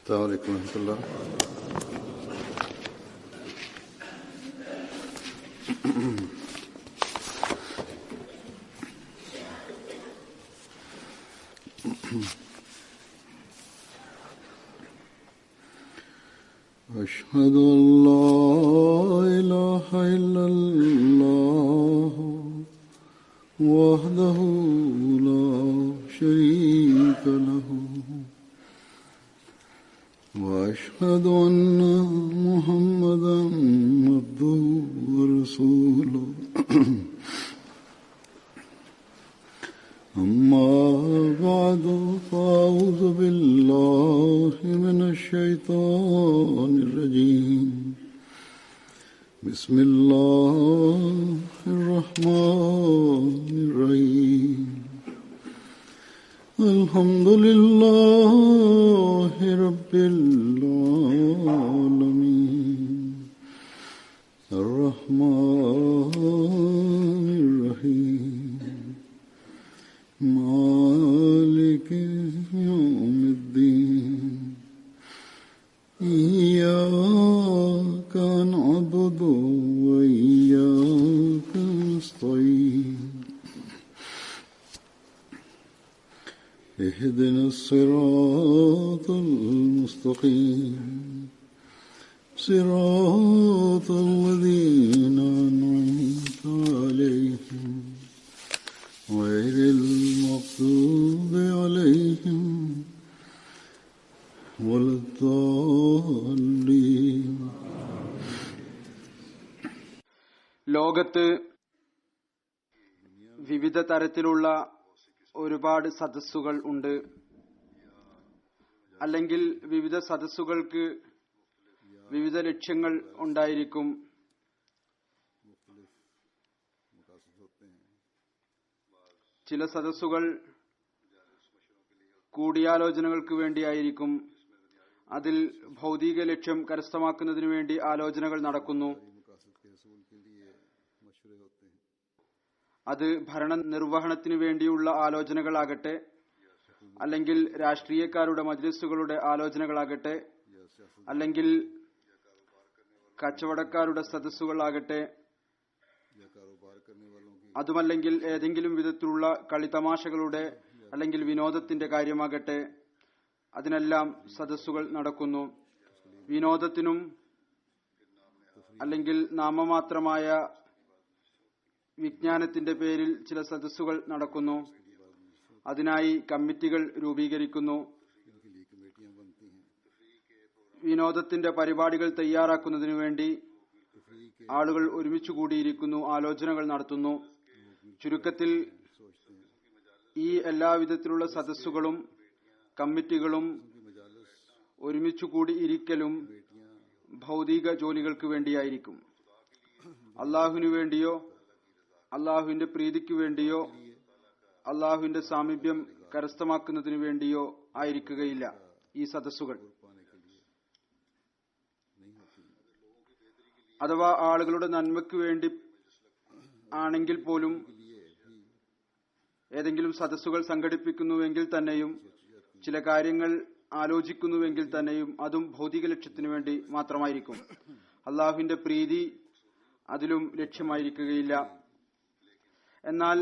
السلام عليكم ورحمة الله. أشهد أن لا إله إلا الله وحده لا شريك له وأشهد أن محمدا عبده ورسوله أما بعد فأعوذ بالله من الشيطان الرجيم بسم الله الرحمن الرحيم الحمد لله رب العالمين الرحمن الرحيم مالك يوم الدين إياك نعبد وإياك نستعين اهدنا الصراط المستقيم صراط الذين أنعمت عليهم غير المغضوب عليهم ولا الضالين. ലോകത്ത് വിവിധ തരത്തിലുള്ള ഒരുപാട് സദസ്സുകൾ ഉണ്ട്. അല്ലെങ്കിൽ വിവിധ സദസ്സുകൾക്ക് വിവിധ ലക്ഷ്യങ്ങൾ ഉണ്ടായിരിക്കും. ചില സദസ്സുകൾ കൂടിയാലോചനകൾക്ക് വേണ്ടിയായിരിക്കും. അതിൽ ഭൗതിക ലക്ഷ്യം കരസ്ഥമാക്കുന്നതിനു വേണ്ടി ആലോചനകൾ നടക്കുന്നു. അത് ഭരണ നിർവഹണത്തിനു വേണ്ടിയുള്ള ആലോചനകളാകട്ടെ, അല്ലെങ്കിൽ രാഷ്ട്രീയക്കാരുടെ മജ്ലിസുകളുടെ ആലോചനകളാകട്ടെ, അല്ലെങ്കിൽ കച്ചവടക്കാരുടെ സദസ്സുകളാകട്ടെ, അതുമല്ലെങ്കിൽ ഏതെങ്കിലും വിധത്തിലുള്ള കളിതമാശകളുടെ അല്ലെങ്കിൽ വിനോദത്തിന്റെ കാര്യമാകട്ടെ, അതിനെല്ലാം സദസ്സുകൾ നടക്കുന്നു. വിനോദത്തിനും അല്ലെങ്കിൽ നാമമാത്രമായ വിജ്ഞാനത്തിന്റെ പേരിൽ ചില സദസ്സുകൾ നടക്കുന്നു. അതിനായി കമ്മിറ്റികൾ രൂപീകരിക്കുന്നു. വിനോദത്തിന്റെ പരിപാടികൾ തയ്യാറാക്കുന്നതിനു വേണ്ടി ആളുകൾ ഒരുമിച്ചു കൂടിയിരിക്കുന്നു, ആലോചനകൾ നടത്തുന്നു. ചുരുക്കത്തിൽ ഈ എല്ലാവിധത്തിലുള്ള സദസ്സുകളും കമ്മിറ്റികളും ഒരുമിച്ചു കൂടിയിരിക്കലും ഭൗതിക ജോലികൾക്ക് വേണ്ടിയായിരിക്കും. അള്ളാഹുവിനു വേണ്ടിയോ അള്ളാഹുവിന്റെ പ്രീതിക്കു വേണ്ടിയോ അള്ളാഹുവിന്റെ സാമീപ്യം കരസ്ഥമാക്കുന്നതിനു വേണ്ടിയോ ആയിരിക്കുകയില്ല ഈ സദസ്സുകൾ. അഥവാ ആളുകളുടെ നന്മയ്ക്ക് വേണ്ടി ആണെങ്കിൽ പോലും ഏതെങ്കിലും സദസ്സുകൾ സംഘടിപ്പിക്കുന്നുവെങ്കിൽ തന്നെയും, ചില കാര്യങ്ങൾ ആലോചിക്കുന്നുവെങ്കിൽ തന്നെയും അതും ഭൗതിക ലക്ഷ്യത്തിനു വേണ്ടി മാത്രമായിരിക്കും. അള്ളാഹുവിന്റെ പ്രീതി അതിലും ലക്ഷ്യമായിരിക്കുകയില്ല. എന്നാൽ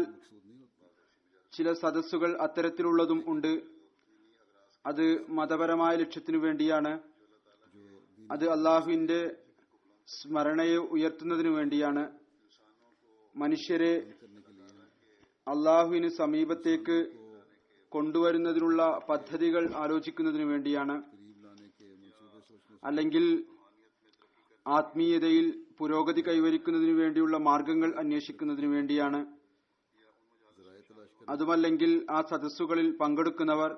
ചില സദസ്സുകൾ അത്തരത്തിലുള്ളതും ഉണ്ട്. അത് മതപരമായ ലക്ഷ്യത്തിനു വേണ്ടിയാണ്. അത് അള്ളാഹുവിന്റെ സ്മരണയെ ഉയർത്തുന്നതിനു വേണ്ടിയാണ്. മനുഷ്യരെ അള്ളാഹുവിന് സമീപത്തേക്ക് കൊണ്ടുവരുന്നതിനുള്ള പദ്ധതികൾ ആലോചിക്കുന്നതിനു വേണ്ടിയാണ്. അല്ലെങ്കിൽ ആത്മീയതയിൽ പുരോഗതി കൈവരിക്കുന്നതിനു വേണ്ടിയുള്ള മാർഗങ്ങൾ അന്വേഷിക്കുന്നതിനു വേണ്ടിയാണ്. അതുമല്ലെങ്കിൽ ആ സദസ്സുകളിൽ പങ്കെടുക്കുന്നവർ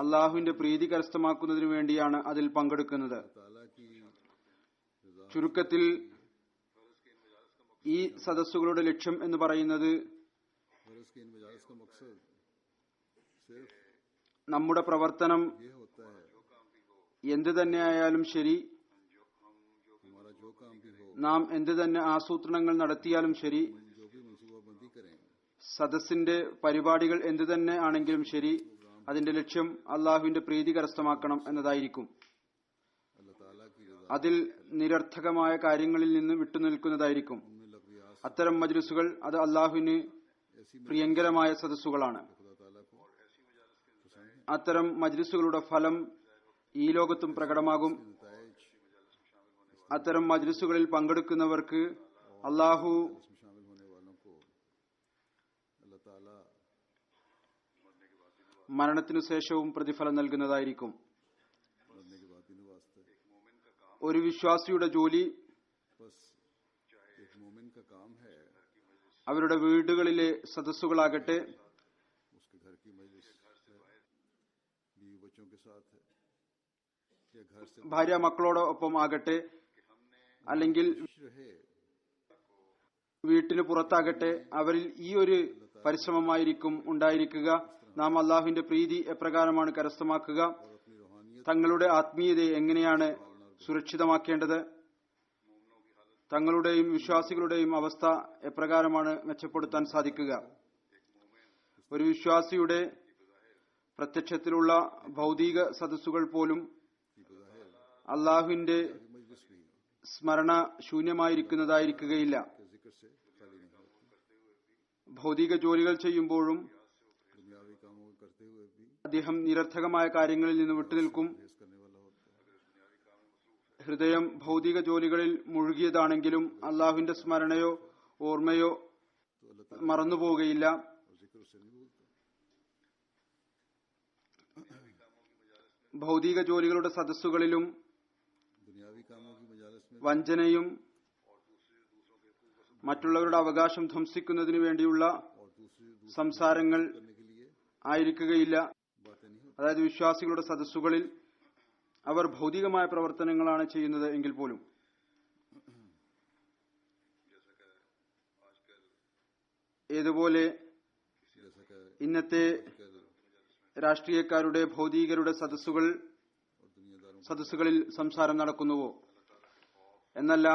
അള്ളാഹുവിന്റെ പ്രീതി കരസ്ഥമാക്കുന്നതിനു വേണ്ടിയാണ് അതിൽ പങ്കെടുക്കുന്നത്. ചുരുക്കത്തിൽ ഈ സദസ്സുകളുടെ ലക്ഷ്യം എന്ന് പറയുന്നത് നമ്മുടെ പ്രവർത്തനം എന്ത് തന്നെയായാലും ശരി, നാം എന്ത് തന്നെ ആസൂത്രണങ്ങൾ നടത്തിയാലും ശരി, സദസ്സിന്റെ പരിപാടികൾ എന്തു തന്നെ ആണെങ്കിലും ശരി, അതിന്റെ ലക്ഷ്യം അള്ളാഹുവിന്റെ പ്രീതി കരസ്ഥമാക്കണം എന്നതായിരിക്കും. അതിൽ നിരർത്ഥകമായ കാര്യങ്ങളിൽ നിന്ന് വിട്ടുനിൽക്കുന്നതായിരിക്കും. അത്തരം മജ്ലിസുകൾ അത് അള്ളാഹുവിന് പ്രിയങ്കരമായ സദസ്സുകളാണ്. അത്തരം മജ്ലിസുകളുടെ ഫലം ഈ ലോകത്തും പ്രകടമാകും. അത്തരം മജ്ലിസുകളിൽ പങ്കെടുക്കുന്നവർക്ക് അള്ളാഹു മരണത്തിനു ശേഷവും പ്രതിഫലം നൽകുന്നതായിരിക്കും. ഒരു വിശ്വാസിയുടെ ജോലി അവരുടെ വീടുകളിലെ സദസ്സുകളാകട്ടെ, ഭാര്യ മക്കളോടൊപ്പം ആകട്ടെ, അല്ലെങ്കിൽ വീട്ടിന് പുറത്താകട്ടെ, അവരിൽ ഈ ഒരു പരിശ്രമമായിരിക്കും ഉണ്ടായിരിക്കുക. നാം അള്ളാഹുവിന്റെ പ്രീതി എപ്രകാരമാണ് കരസ്ഥമാക്കുക, തങ്ങളുടെ ആത്മീയതയെ എങ്ങനെയാണ് സുരക്ഷിതമാക്കേണ്ടത്, തങ്ങളുടെയും വിശ്വാസികളുടെയും അവസ്ഥ എപ്രകാരമാണ് മെച്ചപ്പെടുത്താൻ സാധിക്കുക. ഒരു വിശ്വാസിയുടെ പ്രത്യക്ഷത്തിലുള്ള ഭൗതിക സദസ്സുകൾ പോലും അള്ളാഹുവിന്റെ സ്മരണ ശൂന്യമായിരിക്കുന്നതായിരിക്കുകയില്ല. ഭൗതിക ജോലികൾ ചെയ്യുമ്പോഴും അദ്ദേഹം നിരർത്ഥകമായ കാര്യങ്ങളിൽ നിന്ന് വിട്ടുനിൽക്കും. ഹൃദയം ഭൗതിക ജോലികളിൽ മുഴുകിയതാണെങ്കിലും അള്ളാഹുവിന്റെ സ്മരണയോ ഓർമ്മയോ മറന്നുപോവുകയില്ല. ഭൗതിക ജോലികളുടെ സദസ്സുകളിലും വഞ്ചനയും മറ്റുള്ളവരുടെ അവകാശം ധ്വംസിക്കുന്നതിനു വേണ്ടിയുള്ള സംസാരങ്ങൾ ആയിരിക്കുകയില്ല. അതായത് വിശ്വാസികളുടെ സദസ്സുകളിൽ അവർ ഭൗതികമായ പ്രവർത്തനങ്ങളാണ് ചെയ്യുന്നത് എങ്കിൽ പോലും ഏതുപോലെ ഇന്നത്തെ രാഷ്ട്രീയക്കാരുടെ ഭൗതികരുടെ സദസ്സുകളിൽ സംസാരം നടക്കുന്നുവോ എന്നല്ല,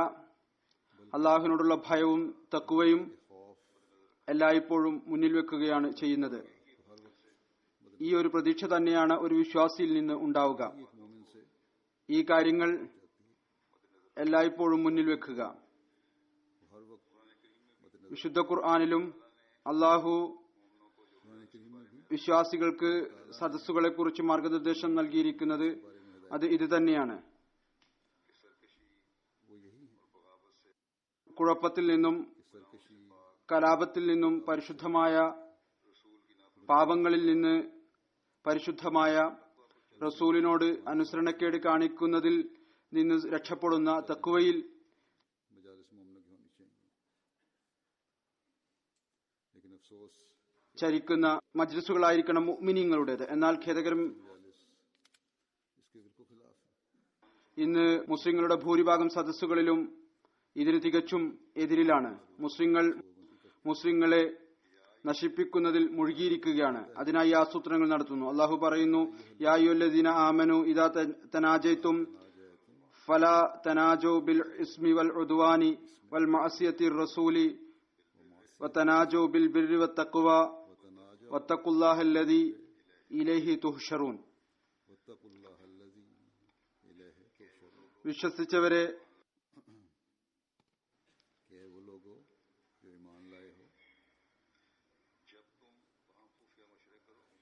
അള്ളാഹുവിനോടുള്ള ഭയവും തഖ്വയും എല്ലായ്പ്പോഴും മുന്നിൽ വെക്കുകയാണ് ചെയ്യുന്നത്. ഈ ഒരു പ്രതീക്ഷ തന്നെയാണ് ഒരു വിശ്വാസിയിൽ നിന്ന് ഉണ്ടാവുക. ഈ കാര്യങ്ങൾ എല്ലായ്പ്പോഴും മുന്നിൽ വെക്കുക. വിശുദ്ധ ഖുർആനിലും അള്ളാഹു വിശ്വാസികൾക്ക് സദസ്സുകളെ കുറിച്ച് മാർഗനിർദ്ദേശം നൽകിയിരിക്കുന്നത് അത് ഇത് തന്നെയാണ്. കുഴപ്പത്തിൽ നിന്നും കലാപത്തിൽ നിന്നും പരിശുദ്ധമായ പാപങ്ങളിൽ നിന്ന് പരിശുദ്ധമായ റസൂലിനോട് അനുസരണക്കേട് കാണിക്കുന്നതിൽ നിന്ന് രക്ഷപ്പെടുന്ന തഖ്വയിൽ ചരിക്കുന്ന മജ്ലിസുകളായിരിക്കണം മുഅ്മിനീങ്ങളുടേത്. എന്നാൽ ഖേദകരം ഇന്ന് മുസ്ലിങ്ങളുടെ ഭൂരിഭാഗം സദസ്സുകളിലും ഇതിന് തികച്ചും എതിരിലാണ്. മുസ്ലിങ്ങളെ നശിപ്പിക്കുന്നതിൽ മുഴുകിയിരിക്കുകയാണ്. അതിനായി ആസൂത്രണങ്ങൾ നടത്തുന്നു. അള്ളാഹു പറയുന്നു, യാ അയ്യുഹല്ലദീന ആമനു ഇദാ തനാജയ്തും ഫലാ തനാജൂ ബിൽ ഇസ്മി വൽ ഉദ്വാനി വൽ മഅസിയത്തി റസൂലി വതനാജൂ ബിൽ ബിർരി വത്തഖ്വ വത്തഖുല്ലാഹല്ലദീ ഇലൈഹി തുഹ്ശറൂൻ. വിശ്വസിച്ചവരെ,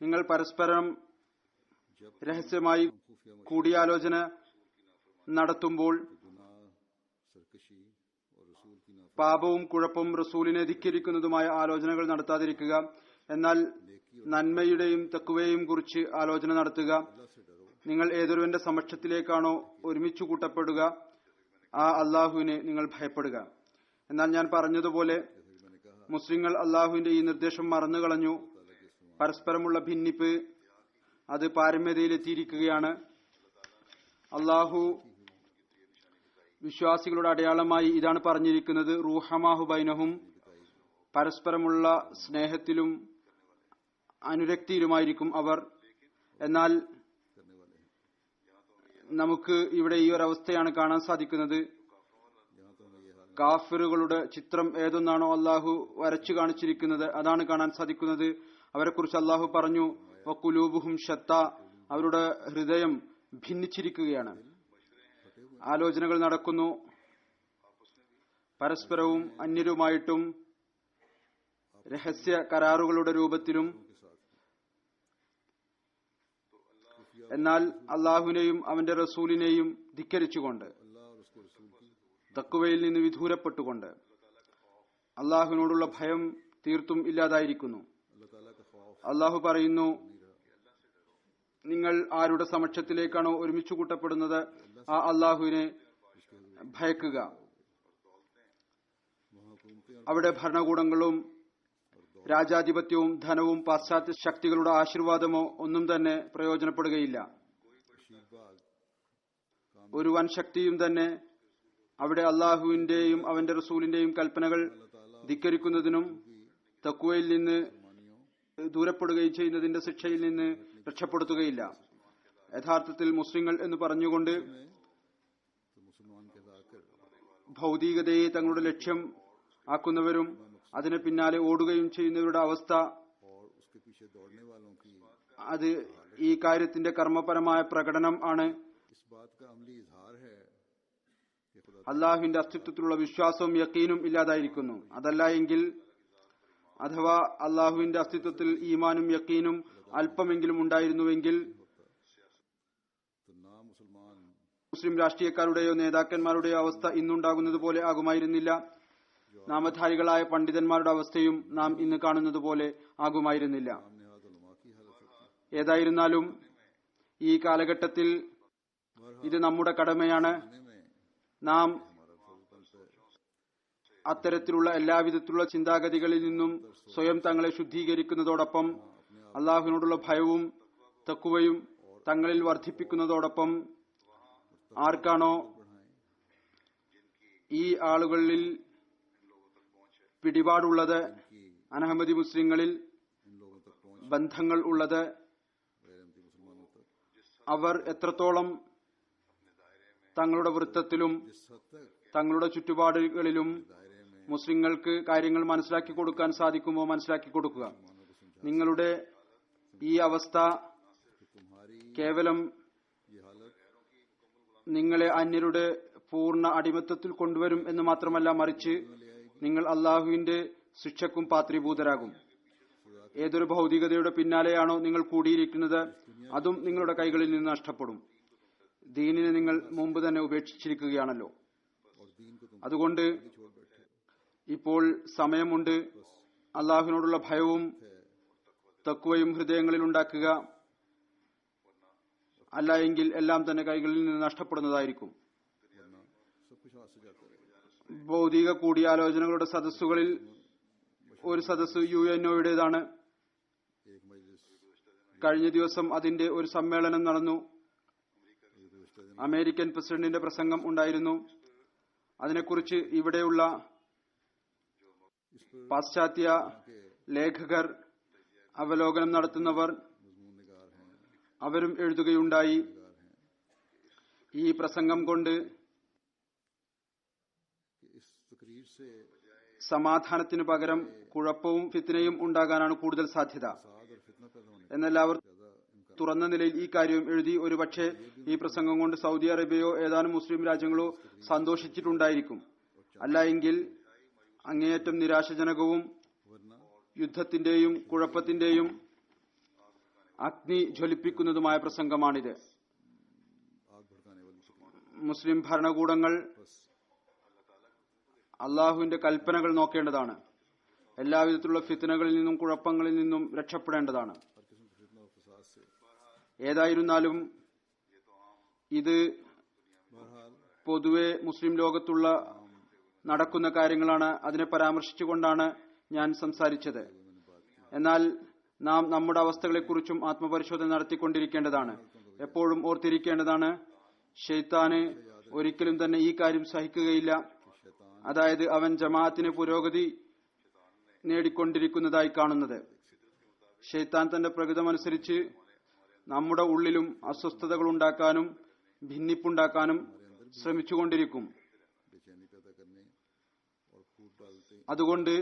നിങ്ങൾ പരസ്പരം രഹസ്യമായി കൂടിയാലോചന നടത്തുമ്പോൾ പാപവും കുഴപ്പവും റസൂലിനെ ധിക്കരിക്കുന്നതുമായ ആലോചനകൾ നടത്താതിരിക്കുക. എന്നാൽ നന്മയുടെയും തഖ്വയെയും കുറിച്ച് ആലോചന നടത്തുക. നിങ്ങൾ ഏതൊരുവന്റെ സമക്ഷത്തിലേക്കാണോ ഒരുമിച്ചു കൂട്ടപ്പെടുക, ആ അള്ളാഹുവിനെ നിങ്ങൾ ഭയപ്പെടുക. എന്നാൽ ഞാൻ പറഞ്ഞതുപോലെ മുസ്ലിങ്ങൾ അള്ളാഹുവിന്റെ ഈ നിർദ്ദേശം മറന്നുകളഞ്ഞു. പരസ്പരമുള്ള ഭിന്നിപ്പ് അത് പാരമ്യതയിലെത്തിയിരിക്കുകയാണ്. അള്ളാഹു വിശ്വാസികളുടെ അടയാളമായി ഇതാണ് പറഞ്ഞിരിക്കുന്നത്, റൂഹമാഹു ബൈനഹും, പരസ്പരമുള്ള സ്നേഹത്തിലും അനുരക്തിയിലുമായിരിക്കും അവർ. എന്നാൽ നമുക്ക് ഇവിടെ ഈ ഒരു അവസ്ഥയാണ് കാണാൻ സാധിക്കുന്നത്. കാഫിറുകളുടെ ചിത്രം ഏതൊന്നാണോ അള്ളാഹു വരച്ചു കാണിച്ചിരിക്കുന്നത് അതാണ് കാണാൻ സാധിക്കുന്നത്. അവരെക്കുറിച്ച് അള്ളാഹു പറഞ്ഞു, വഖുലൂബുഹും ഷത്ത, അവരുടെ ഹൃദയം ഭിന്നിച്ചിരിക്കുകയാണ്. ആലോചനകൾ നടക്കുന്നു, പരസ്പരവും അന്യരുമായിട്ടും രഹസ്യ കരാറുകളുടെ രൂപത്തിലും. എന്നാൽ അള്ളാഹുവിനെയും അവന്റെ റസൂലിനെയും ധിക്കരിച്ചുകൊണ്ട്, തഖ്വയിൽ നിന്ന് വിദൂരപ്പെട്ടുകൊണ്ട് അള്ളാഹുവിനോടുള്ള ഭയം തീർത്തും ഇല്ലാതായിരിക്കുന്നു. അള്ളാഹു പറയുന്നു, നിങ്ങൾ ആരുടെ സമക്ഷത്തിലേക്കാണോ ഒരുമിച്ച് കൂട്ടപ്പെടുന്നത് ആ അള്ളാഹുവിനെ ഭയക്കുക. അവിടെ ഭരണകൂടങ്ങളും രാജാധിപത്യവും ധനവും പാശ്ചാത്യ ശക്തികളുടെ ആശീർവാദമോ ഒന്നും തന്നെ പ്രയോജനപ്പെടുകയില്ല. ഒരു വൻ ശക്തിയും തന്നെ അവിടെ അള്ളാഹുവിന്റെയും അവന്റെ റസൂലിന്റെയും കൽപ്പനകൾ ധിക്കരിക്കുന്നതിനും തഖ്വയിൽ നിന്ന് ദൂരപ്പെടുകയും ചെയ്യുന്നതിന്റെ ശിക്ഷയിൽ നിന്ന് രക്ഷപ്പെടുത്തുകയില്ല. യഥാർത്ഥത്തിൽ മുസ്ലിങ്ങൾ എന്ന് പറഞ്ഞുകൊണ്ട് ഭൗതികതയെ തങ്ങളുടെ ലക്ഷ്യം ആക്കുന്നവരും അതിന് പിന്നാലെ ഓടുകയും ചെയ്യുന്നവരുടെ അവസ്ഥ, അത് ഈ കാര്യത്തിന്റെ കർമ്മപരമായ പ്രകടനം ആണ്. അള്ളാഹുവിന്റെ അസ്തിത്വത്തിലുള്ള വിശ്വാസവും യക്കീനും ഇല്ലാതായിരിക്കുന്നു. അതല്ല എങ്കിൽ, അഥവാ അള്ളാഹുവിന്റെ അസ്തിത്വത്തിൽ ഈമാനും യക്കീനും അല്പമെങ്കിലും ഉണ്ടായിരുന്നുവെങ്കിൽ മുസ്ലിം രാഷ്ട്രീയക്കാരുടെയോ നേതാക്കന്മാരുടെയോ അവസ്ഥ ഇന്നുണ്ടാകുന്നത് പോലെ ആകുമായിരുന്നില്ല. നാമധാരികളായ പണ്ഡിതന്മാരുടെ അവസ്ഥയും നാം ഇന്ന് കാണുന്നത് പോലെ ആകുമായിരുന്നില്ല. ഏതായിരുന്നാലും ഈ കാലഘട്ടത്തിൽ ഇത് നമ്മുടെ കടമയാണ്. നാം അത്തരത്തിലുള്ള എല്ലാവിധത്തിലുള്ള ചിന്താഗതികളിൽ നിന്നും സ്വയം തങ്ങളെ ശുദ്ധീകരിക്കുന്നതോടൊപ്പം അള്ളാഹുവിനോടുള്ള ഭയവും തഖ്വയും തങ്ങളിൽ വർദ്ധിപ്പിക്കുന്നതോടൊപ്പം ആർക്കാണോ ഈ ആളുകളിൽ പിടിപാടുള്ളത്, അനഹമ്മദി മുസ്ലിങ്ങളിൽ ബന്ധങ്ങൾ ഉള്ളത്, അവർ എത്രത്തോളം തങ്ങളുടെ വൃത്തത്തിലും തങ്ങളുടെ ചുറ്റുപാടുകളിലും മുസ്ലിങ്ങൾക്ക് കാര്യങ്ങൾ മനസ്സിലാക്കി കൊടുക്കാൻ സാധിക്കുമോ മനസ്സിലാക്കി കൊടുക്കുക. നിങ്ങളുടെ ഈ അവസ്ഥ കേവലം നിങ്ങളെ അന്യരുടെ പൂർണ്ണ അടിമത്തത്തിൽ കൊണ്ടുവരും എന്ന് മാത്രമല്ല, മറിച്ച് നിങ്ങൾ അള്ളാഹുവിന്റെ ശിക്ഷക്കും പാത്രീഭൂതരാകും. ഏതൊരു ഭൗതികതയുടെ പിന്നാലെയാണോ നിങ്ങൾ കൂടിയിരിക്കുന്നത്, അതും നിങ്ങളുടെ കൈകളിൽ നിന്ന് നഷ്ടപ്പെടും. ദീനിനെ നിങ്ങൾ മുമ്പ് തന്നെ ഉപേക്ഷിച്ചിരിക്കുകയാണല്ലോ. അതുകൊണ്ട് ഇപ്പോൾ സമയമുണ്ട്. അള്ളാഹുവിനോടുള്ള ഭയവും തഖ്വയും ഹൃദയങ്ങളിൽ ഉണ്ടാക്കുക. അല്ല എങ്കിൽ എല്ലാം തന്നെ കൈകളിൽ നിന്ന് നഷ്ടപ്പെടുന്നതായിരിക്കും. ഭൗതിക കൂടിയാലോചനകളുടെ സദസ്സുകളിൽ ഒരു സദസ്സ് UNOയുടേതാണ്. കഴിഞ്ഞ ദിവസം അതിന്റെ ഒരു സമ്മേളനം നടന്നു. അമേരിക്കൻ പ്രസിഡന്റിന്റെ പ്രസംഗം ഉണ്ടായിരുന്നു. അതിനെക്കുറിച്ച് ഇവിടെയുള്ള പാശ്ചാത്യ ലേഖകർ, അവലോകനം നടത്തുന്നവർ അവരും എഴുതുകയുണ്ടായി. ഈ പ്രസംഗം കൊണ്ട് സമാധാനത്തിന് പകരം കുഴപ്പവും ഫിത്നയും ഉണ്ടാകാനാണ് കൂടുതൽ സാധ്യത. എന്നെല്ലാവർ തുറന്ന നിലയിൽ ഈ കാര്യവും എഴുതി. ഒരുപക്ഷെ ഈ പ്രസംഗം കൊണ്ട് സൗദി അറേബ്യയോ ഏതാനും മുസ്ലിം രാജ്യങ്ങളോ സന്തോഷിച്ചിട്ടുണ്ടായിരിക്കും. അല്ല എങ്കിൽ അങ്ങേയറ്റം നിരാശജനകവും യുദ്ധത്തിന്റെയും കുഴപ്പത്തിന്റെയും അഗ്നി ജ്വലിപ്പിക്കുന്നതുമായ പ്രസംഗമാണിത്. മുസ്ലിം ഭരണകൂടങ്ങൾ അള്ളാഹുവിന്റെ കൽപ്പനകൾ നോക്കേണ്ടതാണ്. എല്ലാവിധത്തിലുള്ള ഫിത്നകളിൽ നിന്നും കുഴപ്പങ്ങളിൽ നിന്നും രക്ഷപ്പെടേണ്ടതാണ്. ഏതായിരുന്നാലും ഇത് പൊതുവെ മുസ്ലിം ലോകത്തുള്ള നടക്കുന്ന കാര്യങ്ങളാണ്. അതിനെ പരാമർശിച്ചുകൊണ്ടാണ് ഞാൻ സംസാരിച്ചത്. എന്നാൽ നാം നമ്മുടെ അവസ്ഥകളെക്കുറിച്ചും ആത്മപരിശോധന നടത്തിക്കൊണ്ടിരിക്കേണ്ടതാണ്. എപ്പോഴും ഓർത്തിരിക്കേണ്ടതാണ്, ശൈത്താന് ഒരിക്കലും തന്നെ ഈ കാര്യം സഹിക്കുകയില്ല. അതായത് അവൻ ജമാഅത്തിന് പുരോഗതി നേടിക്കൊണ്ടിരിക്കുന്നതായി കാണുന്നത്. ശൈത്താൻ തന്റെ പ്രകൃതമനുസരിച്ച് നമ്മുടെ ഉള്ളിലും അസ്വസ്ഥതകൾ ഉണ്ടാക്കാനും ഭിന്നിപ്പുണ്ടാക്കാനും ശ്രമിച്ചുകൊണ്ടിരിക്കും. അതുകൊണ്ട്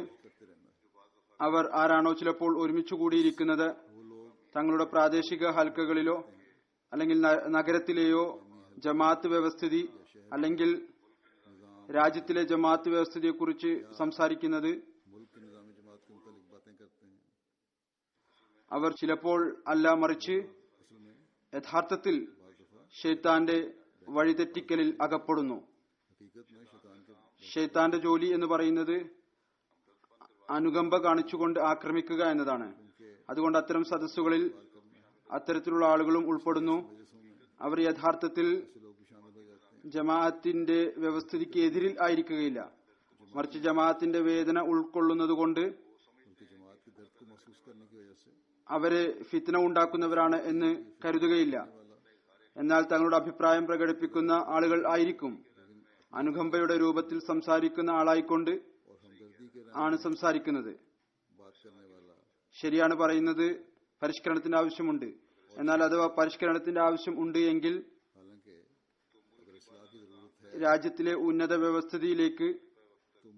അവർ ആരാണോ ചിലപ്പോൾ ഒരുമിച്ച് കൂടിയിരിക്കുന്നത് തങ്ങളുടെ പ്രാദേശിക ഹൽക്കകളിലോ അല്ലെങ്കിൽ നഗരത്തിലെയോ ജമാഅത്ത് വ്യവസ്ഥിതി അല്ലെങ്കിൽ രാജ്യത്തിലെ ജമാഅത്ത് വ്യവസ്ഥിതിയെക്കുറിച്ച് സംസാരിക്കുന്നത് मुल्क के निज़ाम जमात के मुतालिक बातें करते हैं। അവർ ചിലപ്പോൾ അല്ല മറിച്ച് യഥാർത്ഥത്തിൽ ഷെയ്ത്താന്റെ വഴിതെറ്റിക്കലിൽ അകപ്പെടുന്നു. हकीकत में शैतान के ഷെയ്ത്താന്റെ ജോലി എന്ന് പറയുന്നത് അനുകമ്പ കാണിച്ചുകൊണ്ട് ആക്രമിക്കുക എന്നതാണ്. അതുകൊണ്ട് അത്തരം സദസ്സുകളിൽ അത്തരത്തിലുള്ള ആളുകളും ഉൾപ്പെടുന്നു. അവർ യഥാർത്ഥത്തിൽ लोग भी शामिल हो जाते हैं। ജമാഅത്തിന്റെ വ്യവസ്ഥിതിക്ക് എതിരിൽ ആയിരിക്കുകയില്ല, മറിച്ച് ജമാഅത്തിന്റെ വേദന ഉൾക്കൊള്ളുന്നതുകൊണ്ട് उनकी जमात के दर्द को महसूस करने की वजह से അവരെ ഫിത്ന ഉണ്ടാക്കുന്നവരാണ് എന്ന് കരുതുകയില്ല. എന്നാൽ തങ്ങളുടെ അഭിപ്രായം പ്രകടിപ്പിക്കുന്ന ആളുകൾ ആയിരിക്കും. അനുകമ്പയുടെ രൂപത്തിൽ സംസാരിക്കുന്ന ആളായിക്കൊണ്ട് और हमदर्दी के ആണ് സംസാരിക്കുന്നത്. बात करने वाला ശരിയാണ് പറയുന്നത്, പരിഷ്കരണത്തിന്റെ ആവശ്യമുണ്ട്. എന്നാൽ അഥവാ പരിഷ്കരണത്തിന്റെ ആവശ്യം ഉണ്ട് എങ്കിൽ हालांकि अगर इस्लाह की जरूरत है രാജ്യത്തിലെ ഉന്നത വ്യവസ്ഥിതിയിലേക്ക്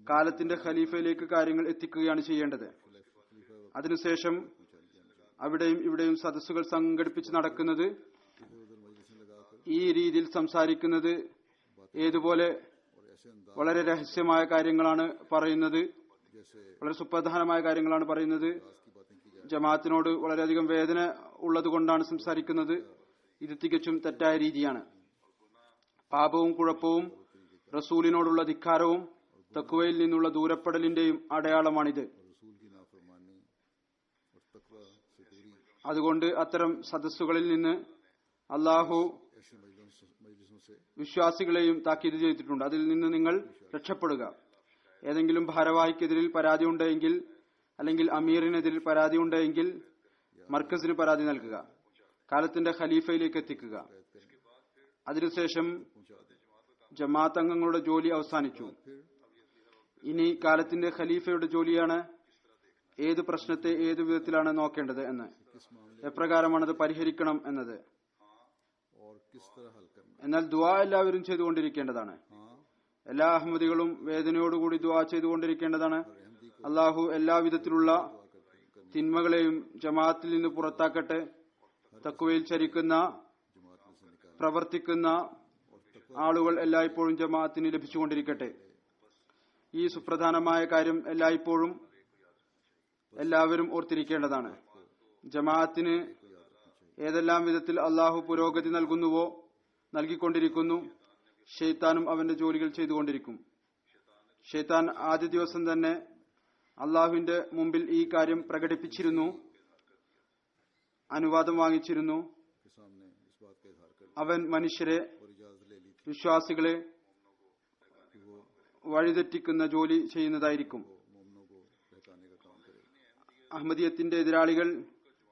കാലത്തിന്റെ ഖലീഫയിലേക്ക് കാര്യങ്ങൾ എത്തിക്കുകയാണ് ചെയ്യേണ്ടത്. അതിനുശേഷം അവിടെയും ഇവിടെയും സദസ്സുകൾ സംഘടിപ്പിച്ച് നടക്കുന്നത് ഈ രീതിയിൽ സംസാരിക്കുന്നത് ഏതുപോലെ വളരെ രഹസ്യമായ കാര്യങ്ങളാണ് പറയുന്നത്, വളരെ സുപ്രധാനമായ കാര്യങ്ങളാണ് പറയുന്നത്. ജമാഅത്തിനോട് വളരെയധികം വേദന ഉള്ളതുകൊണ്ടാണ് സംസാരിക്കുന്നത്. ഇത് തികച്ചും തെറ്റായ രീതിയാണ്. പാപവും കുഴപ്പവും റസൂലിനോടുള്ള ധിക്കാരവും തഖ്വയിൽ നിന്നുള്ള ദൂരപ്പെടലിന്റെയും അടയാളമാണിത്. रसूल की नाफरमानी और तकवा से दूरी അതുകൊണ്ട് അത്തരം സദസ്സുകളിൽ നിന്ന് അള്ളാഹു ऐसे मजलिसों से വിശ്വാസികളെയും താക്കീത് ചെയ്തിട്ടുണ്ട്. അതിൽ നിന്ന് നിങ്ങൾ രക്ഷപ്പെടുക. ഏതെങ്കിലും ഭാരവാഹിക്കെതിരിൽ പരാതി ഉണ്ടെങ്കിൽ അല്ലെങ്കിൽ അമീറിനെതിരിൽ പരാതി ഉണ്ടെങ്കിൽ മർക്കസിന് പരാതി നൽകുക, കാലത്തിന്റെ ഖലീഫയിലേക്ക് എത്തിക്കുക. അതിനുശേഷം ജമാഅത്ത് അംഗങ്ങളുടെ ജോലി അവസാനിച്ചു. ഇനി കാലത്തിന്റെ ഖലീഫയുടെ ജോലിയാണ് ഏത് പ്രശ്നത്തെ ഏതു വിധത്തിലാണ് നോക്കേണ്ടത് എന്ന്, എപ്രകാരമാണത് പരിഹരിക്കണം എന്നത്. और किस तरह हल करना। എന്നാൽ ദുആ എല്ലാവരും ചെയ്തുകൊണ്ടിരിക്കേണ്ടതാണ്. എല്ലാ അഹമ്മദികളും വേദനയോടുകൂടി ദുആ ചെയ്തുകൊണ്ടിരിക്കേണ്ടതാണ്. അള്ളാഹു എല്ലാവിധത്തിലുള്ള തിന്മകളെയും ജമാഅത്തിൽ നിന്ന് പുറത്താക്കട്ടെ. തഖ്വയിൽ ചരിക്കുന്ന പ്രവർത്തിക്കുന്ന ആളുകൾ എല്ലായ്പ്പോഴും ജമാഅത്തിന് ലഭിച്ചുകൊണ്ടിരിക്കട്ടെ. ഈ സുപ്രധാനമായ കാര്യം എല്ലായ്പ്പോഴും എല്ലാവരും ഓർത്തിരിക്കേണ്ടതാണ്. ജമാഅത്തിന് ഏതെല്ലാം വിധത്തിൽ അള്ളാഹു പുരോഗതി നൽകുന്നുവോ നൽകിക്കൊണ്ടിരിക്കുന്നു, ഷെയ്ത്താനും അവന്റെ ജോലികൾ ചെയ്തുകൊണ്ടിരിക്കും. ഷെയ്ത്താൻ ആദ്യ ദിവസം തന്നെ അള്ളാഹുവിന്റെ മുമ്പിൽ ഈ കാര്യം പ്രകടിപ്പിച്ചിരുന്നു, അനുവാദം വാങ്ങിച്ചിരുന്നു. के सामने इस बात का इजहार कर അവൻ മനുഷ്യരെ, और इजाजत ले ली थी വിശ്വാസികളെ വഴിതെറ്റിക്കുന്ന ജോലി ചെയ്യുന്നതായിരിക്കും. मोमनों को बहकाने का काम करेगा। അഹമ്മദിയത്തിന്റെ എതിരാളികൾ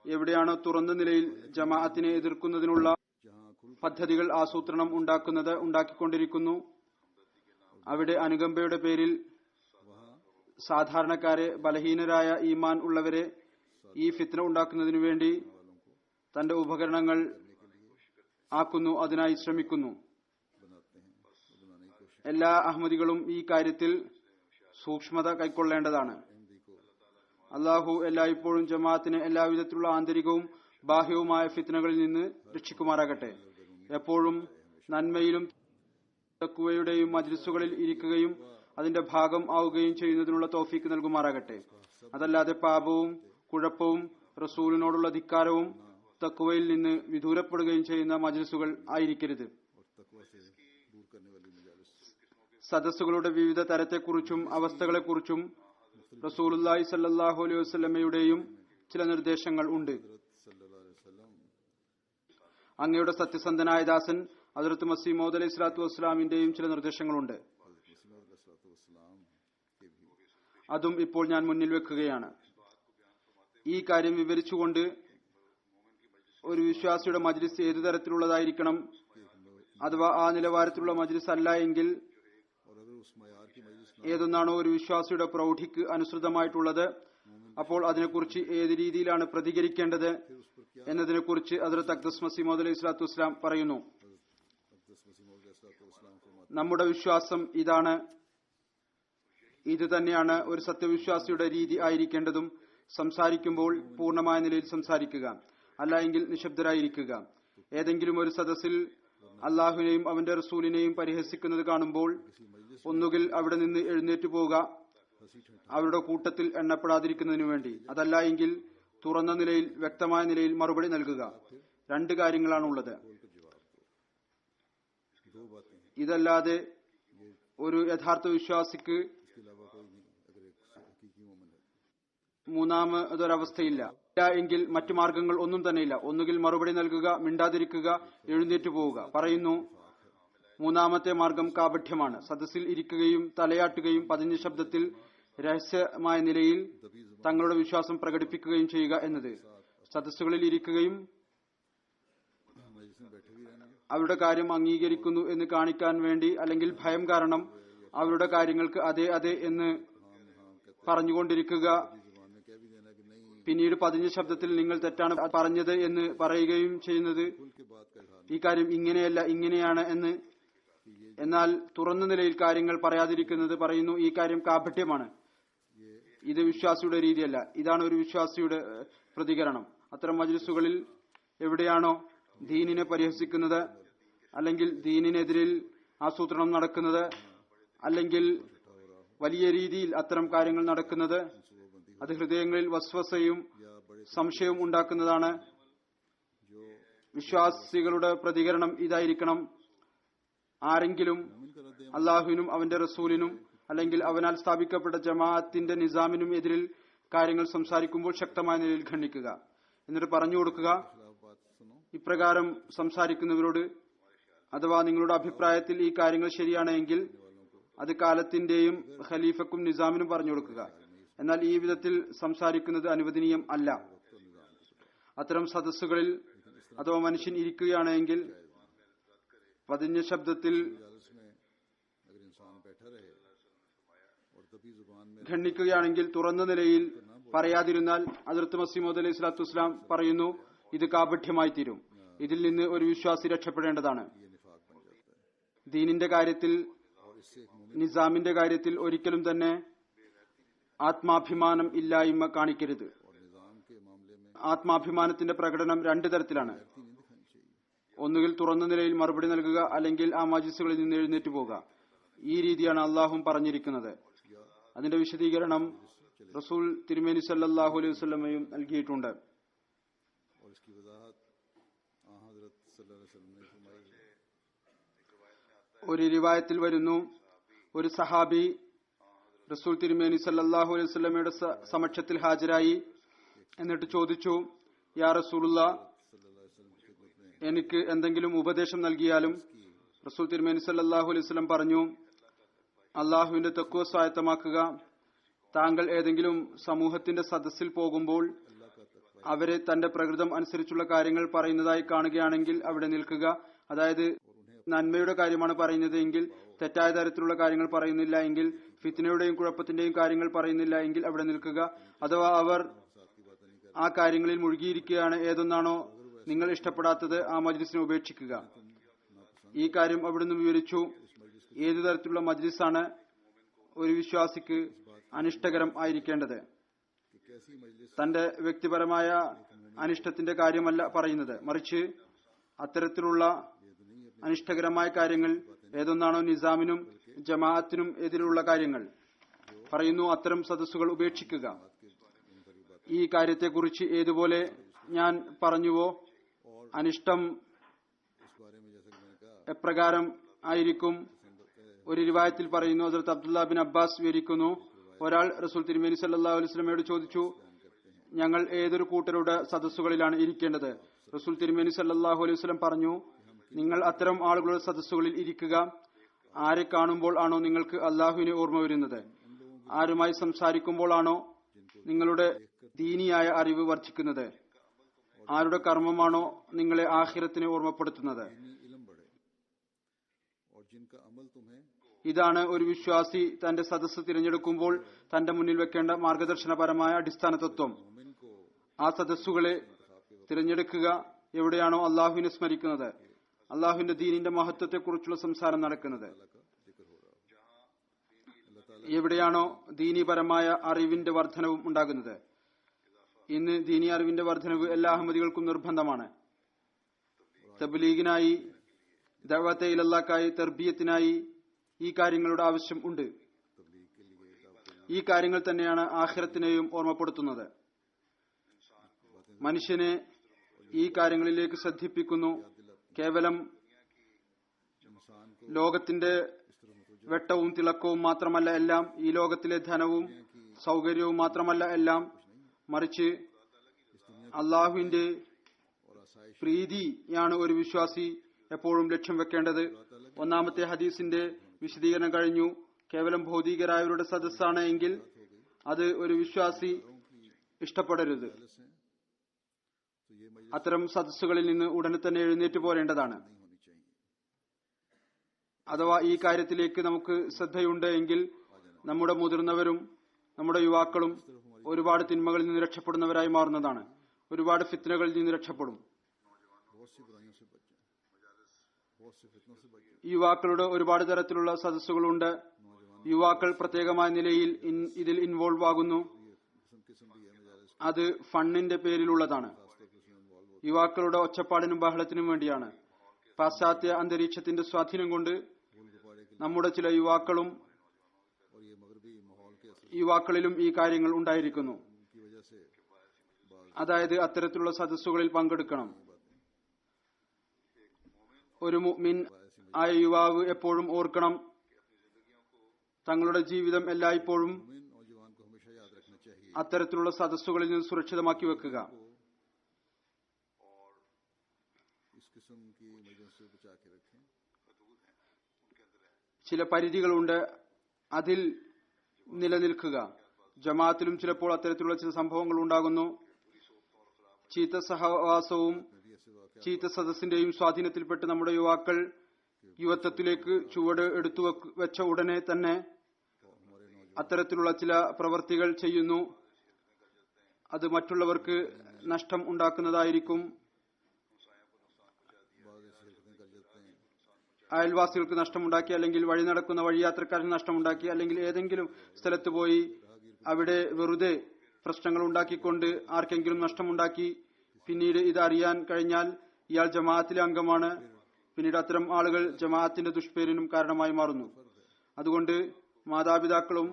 എവിടെയാണോ തുറന്ന നിലയിൽ ജമാഅത്തിനെ എതിർക്കുന്നതിനുള്ള जहाँ खुल പദ്ധതികൾ ആസൂത്രണം ഉണ്ടാക്കിക്കൊണ്ടിരിക്കുന്നു, അവിടെ അനുകമ്പയുടെ പേരിൽ സാധാരണക്കാരെ, ബലഹീനരായ ഈമാൻ ഉള്ളവരെ ഈ ഫിത്ന ഉണ്ടാക്കുന്നതിനു വേണ്ടി തന്റെ ഉപകരണങ്ങൾ ആക്കുന്നു, അതിനായി ശ്രമിക്കുന്നു. बनाते हैं और बनाने की कोशिश എല്ലാ അഹമ്മദികളും ഈ കാര്യത്തിൽ സൂക്ഷ്മത കൈക്കൊള്ളേണ്ടതാണ്. അള്ളാഹു എല്ലായ്പ്പോഴും ജമാഅത്തിനെ എല്ലാവിധത്തിലുള്ള ആന്തരികവും ബാഹ്യവുമായ ഫിത്നകളിൽ നിന്ന് രക്ഷിക്കുമാറാകട്ടെ. എപ്പോഴും നന്മയിലും തഖ്വയുടെയും മജ്ലിസുകളിൽ ഇരിക്കുകയും അതിന്റെ ഭാഗം ആവുകയും ചെയ്യുന്നതിനുള്ള തൗഫീക്ക് നൽകുമാറാകട്ടെ. അതല്ലാതെ പാപവും കുഴപ്പവും റസൂലിനോടുള്ള ധിക്കാരവും തഖ്വയിൽ നിന്ന് വിദൂരപ്പെടുകയും ചെയ്യുന്ന മജ്ലിസുകൾ ആയിരിക്കരുത്. और तकवा से दूर करने वाली मजालिस സദസ്സുകളുടെ വിവിധ തരത്തെക്കുറിച്ചും അവസ്ഥകളെക്കുറിച്ചും റസൂലുള്ളാഹി സ്വല്ലല്ലാഹു അലൈഹി വസല്ലമയുടെയും ചില നിർദ്ദേശങ്ങൾ ഉണ്ട്. सल्लल्लाहु अलैहि वसल्लम അങ്ങയുടെ സത്യസന്ധനായ ദാസൻ ഹദ്റത്ത് മസീഹ് മൗഊദ് അലൈഹി സ്വലാത്തു വസ്സലാമിന്റെയും ചില നിർദ്ദേശങ്ങളുണ്ട്. सलाम के भी അതും ഇപ്പോൾ ഞാൻ മുന്നിൽ വെക്കുകയാണ്. ഈ കാര്യം വിവരിച്ചുകൊണ്ട് ഒരു വിശ്വാസിയുടെ മജ്ലിസ് ഏതു തരത്തിലുള്ളതായിരിക്കണം, അഥവാ ആ നിലവാരത്തിലുള്ള മജ്ലിസ് അല്ല എങ്കിൽ और अगर उस मयार की मजलिस ഏതൊന്നാണോ ഒരു വിശ്വാസിയുടെ പ്രൗഢിക്ക് അനുസൃതമായിട്ടുള്ളത്, അപ്പോൾ അതിനെക്കുറിച്ച് ഏത് രീതിയിലാണ് പ്രതികരിക്കേണ്ടത് എന്നതിനെക്കുറിച്ച് ഹദ്റത്ത് അഖ്ദസ് മസീഹ് മൗഊദ് അലൈഹി സ്വലാത്തു വസ്സലാം പറയുന്നു. നമ്മുടെ വിശ്വാസം ഇതാണ്, ഇത് തന്നെയാണ് ഒരു സത്യവിശ്വാസിയുടെ രീതി ആയിരിക്കേണ്ടതും. സംസാരിക്കുമ്പോൾ പൂർണ്ണമായ നിലയിൽ സംസാരിക്കുക, അല്ല എങ്കിൽ നിശബ്ദരായിരിക്കുക. ഏതെങ്കിലും ഒരു സദസ്സിൽ അള്ളാഹുവിനെയും അവന്റെ റസൂലിനെയും പരിഹസിക്കുന്നത് കാണുമ്പോൾ ഒന്നുകിൽ അവിടെ നിന്ന് എഴുന്നേറ്റ് പോവുക, അവരുടെ കൂട്ടത്തിൽ എണ്ണപ്പെടാതിരിക്കുന്നതിനു വേണ്ടി. അതല്ല എങ്കിൽ തുറന്ന നിലയിൽ, വ്യക്തമായ നിലയിൽ മറുപടി നൽകുക. രണ്ട് കാര്യങ്ങളാണുള്ളത്. ഇതല്ലാതെ ഒരു യഥാർത്ഥ വിശ്വാസിക്ക് മൂന്നാമതൊരവസ്ഥയില്ല. എങ്കിൽ മറ്റു മാർഗങ്ങൾ ഒന്നും തന്നെയില്ല. ഒന്നുകിൽ മറുപടി നൽകുക, മിണ്ടാതിരിക്കുക, എഴുന്നേറ്റ് പോവുക. പറയുന്നു, മൂന്നാമത്തെ മാർഗം കാപഠ്യമാണ്. സദസ്സിൽ ഇരിക്കുകയും തലയാട്ടുകയും പതിഞ്ഞ ശബ്ദത്തിൽ രഹസ്യമായ നിലയിൽ തങ്ങളുടെ വിശ്വാസം പ്രകടിപ്പിക്കുകയും ചെയ്യുക എന്നത്. സദസ്സുകളിൽ ഇരിക്കുകയും അവരുടെ കാര്യം അംഗീകരിക്കുന്നു എന്ന് കാണിക്കാൻ വേണ്ടി, അല്ലെങ്കിൽ ഭയം കാരണം അവരുടെ കാര്യങ്ങൾക്ക് അതെ അതെ എന്ന് പറഞ്ഞുകൊണ്ടിരിക്കുക, പിന്നീട് പതിഞ്ഞ ശബ്ദത്തിൽ നിങ്ങൾ തെറ്റാണ് പറഞ്ഞത് എന്ന് പറയുകയും ചെയ്യുന്നത്. ഈ കാര്യം ഇങ്ങനെയല്ല, ഇങ്ങനെയാണ് എന്ന്. എന്നാൽ തുറന്ന നിലയിൽ കാര്യങ്ങൾ പറയാതിരിക്കുന്നത്, പറയുന്നു ഈ കാര്യം കാപഠ്യമാണ്, ഇത് വിശ്വാസിയുടെ രീതിയല്ല. ഇതാണ് ഒരു വിശ്വാസിയുടെ പ്രതികരണം. അത്തരം മജ്ലിസുകളിൽ എവിടെയാണോ ദീനിനെ പരിഹസിക്കുന്നത്, അല്ലെങ്കിൽ ദീനിനെതിരിൽ ആസൂത്രണം നടക്കുന്നത്, അല്ലെങ്കിൽ വലിയ രീതിയിൽ അത്തരം കാര്യങ്ങൾ നടക്കുന്നത്, അത് ഹൃദയങ്ങളിൽ വസ്വസയും സംശയവും ഉണ്ടാക്കുന്നതാണ്. വിശ്വാസികളുടെ പ്രതികരണം ഇതായിരിക്കണം: ആരെങ്കിലും അള്ളാഹുവിനും അവന്റെ റസൂലിനും അല്ലെങ്കിൽ അവനാൽ സ്ഥാപിക്കപ്പെട്ട ജമാഅത്തിന്റെ നിസാമിനും എതിരിൽ കാര്യങ്ങൾ സംസാരിക്കുമ്പോൾ ശക്തമായ നിലയിൽ ഖണ്ഡിക്കുക. എന്നിട്ട് പറഞ്ഞു കൊടുക്കുക, ഇപ്രകാരം സംസാരിക്കുന്നവരോട്, അഥവാ നിങ്ങളുടെ അഭിപ്രായത്തിൽ ഈ കാര്യങ്ങൾ ശരിയാണ് എങ്കിൽ അത് കാലത്തിന്റെയും ഖലീഫക്കും നിസാമിനും പറഞ്ഞു കൊടുക്കുക. എന്നാൽ ഈ വിധത്തിൽ സംസാരിക്കുന്നത് അനുവദനീയം അല്ല. അത്തരം സദസ്സുകളിൽ അഥവാ മനുഷ്യൻ ഇരിക്കുകയാണെങ്കിൽ പതിഞ്ഞ ശബ്ദത്തിൽ ഖണ്ഡിക്കുകയാണെങ്കിൽ, തുറന്ന നിലയിൽ പറയാതിരുന്നാൽ ഹദ്റത്ത് മസീഹ് മൗഊദ് അലൈഹി സ്വലാത്തു വസ്സലാം പറയുന്നു, ഇത് കാപഠ്യമായി തീരും. ഇതിൽ നിന്ന് ഒരു വിശ്വാസി രക്ഷപ്പെടേണ്ടതാണ്. ദീനിന്റെ കാര്യത്തിൽ, നിസാമിന്റെ കാര്യത്തിൽ ഒരിക്കലും തന്നെ ആത്മാഭിമാനം ഇല്ലായ്മ കാണിക്കരുത്. ആത്മാഭിമാനത്തിന്റെ പ്രകടനം രണ്ടു തരത്തിലാണ്. ഒന്നുകിൽ തുറന്ന നിലയിൽ മറുപടി നൽകുക, അല്ലെങ്കിൽ ആ മജ്ലിസുകളിൽ നിന്ന് എഴുന്നേറ്റ് പോകുക. ഈ രീതിയാണ് അള്ളാഹും പറഞ്ഞിരിക്കുന്നത്. അതിന്റെ വിശദീകരണം റസൂൽ തിരുമേനി സല്ലല്ലാഹു അലൈഹി വസല്ലമയും നൽകിയിട്ടുണ്ട്. ഒരു റിവായത്തിൽ വരുന്നു, ഒരു സഹാബി റസൂൽ തിരുമേനി സല്ലല്ലാഹു അലൈഹി വസല്ലമയുടെ സമക്ഷത്തിൽ ഹാജരായി. എന്നിട്ട് ചോദിച്ചു, യാ റസൂലുള്ളാഹ്, എനിക്ക് എന്തെങ്കിലും ഉപദേശം നൽകിയാലും. റസൂൽ തിരുമേനി സല്ലല്ലാഹു അലൈഹി വസല്ലം പറഞ്ഞു, അള്ളാഹുവിന്റെ തഖ്വ സ്വായത്തമാക്കുക. താങ്കൾ ഏതെങ്കിലും സമൂഹത്തിന്റെ സദസ്സിൽ പോകുമ്പോൾ അവരെ തന്റെ പ്രകൃതം അനുസരിച്ചുള്ള കാര്യങ്ങൾ പറയുന്നതായി കാണുകയാണെങ്കിൽ അവിടെ നിൽക്കുക. അതായത് നന്മയുടെ കാര്യമാണ് പറയുന്നത് എങ്കിൽ, തെറ്റായ തരത്തിലുള്ള കാര്യങ്ങൾ പറയുന്നില്ല എങ്കിൽ, ഫിത്നയുടെയും കുഴപ്പത്തിന്റെയും കാര്യങ്ങൾ പറയുന്നില്ല എങ്കിൽ അവിടെ നിൽക്കുക. അഥവാ അവർ ആ കാര്യങ്ങളിൽ മുഴുകിയിരിക്കുകയാണ്, ഏതൊന്നാണോ നിങ്ങൾ ഇഷ്ടപ്പെടാത്തത്, ആ മജ്ലിസിനെ ഉപേക്ഷിക്കുക. ഈ കാര്യം അവിടുന്ന് വിവരിച്ചു. ഏതു തരത്തിലുള്ള മജ്ലിസാണ് ഒരു വിശ്വാസിക്ക് അനിഷ്ടകരം ആയിരിക്കേണ്ടത്? തന്റെ വ്യക്തിപരമായ അനിഷ്ടത്തിന്റെ കാര്യമല്ല പറയുന്നത്, മറിച്ച് അത്തരത്തിലുള്ള അനിഷ്ടകരമായ കാര്യങ്ങൾ ഏതൊന്നാണോ നിസാമിനും ജമാഅത്തിനും എതിരുള്ള കാര്യങ്ങൾ പറയുന്നു, അത്തരം സദസ്സുകൾ ഉപേക്ഷിക്കുക. ഈ കാര്യത്തെക്കുറിച്ച് ഏതുപോലെ ഞാൻ പറഞ്ഞുവോ, അനിഷ്ടം എപ്രകാരം ആയിരിക്കും? ഒരു റിവായത്തിൽ പറയുന്നു, ഹദ്റത്ത് അബ്ദുല്ലാ ബിൻ അബ്ബാസ് വിവരിക്കുന്നു, ഒരാൾ റസൂൽ തിരുമേനി സല്ലല്ലാഹു അലൈഹി വസല്ലമയോട് ചോദിച്ചു, ഞങ്ങൾ ഏതൊരു കൂട്ടരുടെ സദസ്സുകളിലാണ് ഇരിക്കേണ്ടത്? റസൂൽ തിരുമേനി സല്ലല്ലാഹു അലൈഹി വസല്ലം പറഞ്ഞു, നിങ്ങൾ അത്തരം ആളുകളുടെ സദസ്സുകളിൽ ഇരിക്കുക. ആരെ കാണുമ്പോൾ ആണോ നിങ്ങൾക്ക് അള്ളാഹുവിനെ ഓർമ്മ വരുന്നത്? ആരുമായി സംസാരിക്കുമ്പോൾ ആണോ നിങ്ങളുടെ ദീനിയായ അറിവ് വർദ്ധിക്കുന്നത്? ആരുടെ കർമ്മമാണോ നിങ്ങളെ ആഖിറത്തിനെ ഓർമ്മപ്പെടുത്തുന്നത്? ഇതാണ് ഒരു വിശ്വാസി തന്റെ സദസ്സ് തിരഞ്ഞെടുക്കുമ്പോൾ തന്റെ മുന്നിൽ വെക്കേണ്ട മാർഗദർശനപരമായ അടിസ്ഥാന തത്വം. ആ സദസ്സുകളെ തിരഞ്ഞെടുക്കുക എവിടെയാണോ അള്ളാഹുവിനെ സ്മരിക്കുന്നത്, അള്ളാഹുവിന്റെ ദീനിന്റെ മഹത്വത്തെക്കുറിച്ചുള്ള സംസാരം നടക്കുന്നത്, എവിടെയാണോ ദീനീപരമായ അറിവിന്റെ വർധനവും ഉണ്ടാകുന്നത്. ഇന്ന് ദീനി അറിവിന്റെ വർധനവ് എല്ലാ അഹമ്മദികൾക്കും നിർബന്ധമാണ്. തബ്ലീഗിനായി, ദഅവത്തെ ഇലല്ലാഹ്ക്കായി, തർബിയത്തിനായി ഈ കാര്യങ്ങളുടെ ആവശ്യം ഉണ്ട്. ഈ കാര്യങ്ങൾ തന്നെയാണ് ആഖിറത്തിനെയും ഓർമ്മപ്പെടുത്തുന്നത്. മനുഷ്യനെ ഈ കാര്യങ്ങളിലേക്ക് ശ്രദ്ധിപ്പിക്കുന്നു. കേവലം ലോകത്തിന്റെ വെട്ടവും തിളക്കവും മാത്രമല്ല എല്ലാം, ഈ ലോകത്തിലെ ധനവും സൗകര്യവും മാത്രമല്ല എല്ലാം, മറിച്ച് അള്ളാഹുവിന്റെ പ്രീതിയാണ് ഒരു വിശ്വാസി എപ്പോഴും ലക്ഷ്യം വെക്കേണ്ടത്. ഒന്നാമത്തെ ഹദീസിന്റെ വിശദീകരണം കഴിഞ്ഞു. കേവലം ഭൗതികരായവരുടെ സദസ്സാണ് എങ്കിൽ അത് ഒരു വിശ്വാസി ഇഷ്ടപ്പെടരുത്. അത്തരം സദസ്സുകളിൽ നിന്ന് ഉടനെ തന്നെ എഴുന്നേറ്റ് പോരേണ്ടതാണ്. അഥവാ ഈ കാര്യത്തിലേക്ക് നമുക്ക് ശ്രദ്ധയുണ്ട് എങ്കിൽ നമ്മുടെ മുതിർന്നവരും നമ്മുടെ യുവാക്കളും ഒരുപാട് തിന്മകളിൽ നിന്ന് രക്ഷപ്പെടുന്നവരായി മാറുന്നതാണ്. ഒരുപാട് ഫിത്നകളിൽ നിന്ന് രക്ഷപ്പെടും. യുവാക്കളുടെ ഒരുപാട് തരത്തിലുള്ള സദസ്സുകളുണ്ട്. യുവാക്കൾ പ്രത്യേകമായ നിലയിൽ ഇതിൽ ഇൻവോൾവ് ആകുന്നു. അത് ഫണ്ടിന്റെ പേരിലുള്ളതാണ്. യുവാക്കളുടെ ഒച്ചപ്പാടിനും ബഹളത്തിനും വേണ്ടിയാണ്. പാശ്ചാത്യ അന്തരീക്ഷത്തിന്റെ സ്വാധീനം കൊണ്ട് നമ്മുടെ ചില യുവാക്കളിലും ഈ കാര്യങ്ങൾ ഉണ്ടായിരിക്കുന്നു. അതായത് അത്തരത്തിലുള്ള സദസ്സുകളിൽ പങ്കെടുക്കണം. ഒരു മുഅ്മിൻ ആയ യുവാവ് എപ്പോഴും ഓർക്കണം, തങ്ങളുടെ ജീവിതം എല്ലായ്പ്പോഴും അത്തരത്തിലുള്ള സദസ്സുകളിൽ നിന്ന് സുരക്ഷിതമാക്കി വെക്കുക. ചില പരിധികളുണ്ട്, അതിൽ നിലനിൽക്കുക. ജമാഅത്തിലും ചിലപ്പോൾ അത്തരത്തിലുള്ള ചില സംഭവങ്ങൾ ഉണ്ടാകുന്നു. ചീത്ത സഹവാസവും ചീത്ത സദസ്സിന്റെയും സ്വാധീനത്തിൽപ്പെട്ട് നമ്മുടെ യുവാക്കൾ യുവത്വത്തിലേക്ക് ചുവട് എടുത്തു വെച്ച ഉടനെ തന്നെ അത്തരത്തിലുള്ള ചില പ്രവർത്തികൾ ചെയ്യുന്നു. അത് മറ്റുള്ളവർക്ക് നഷ്ടം ഉണ്ടാക്കുന്നതായിരിക്കും. അയൽവാസികൾക്ക് നഷ്ടമുണ്ടാക്കി, അല്ലെങ്കിൽ വഴി നടക്കുന്ന വഴിയാത്രക്കാരന് നഷ്ടമുണ്ടാക്കി, അല്ലെങ്കിൽ ഏതെങ്കിലും സ്ഥലത്ത് പോയി അവിടെ വെറുതെ പ്രശ്നങ്ങൾ ഉണ്ടാക്കിക്കൊണ്ട് ആർക്കെങ്കിലും നഷ്ടമുണ്ടാക്കി. പിന്നീട് ഇത് അറിയാൻ കഴിഞ്ഞാൽ ഇയാൾ ജമാഅത്തിലെ അംഗമാണ്. പിന്നീട് അത്തരം ആളുകൾ ജമാഅത്തിന്റെ ദുഷ്പേരിനും കാരണമായി മാറുന്നു. അതുകൊണ്ട് മാതാപിതാക്കളും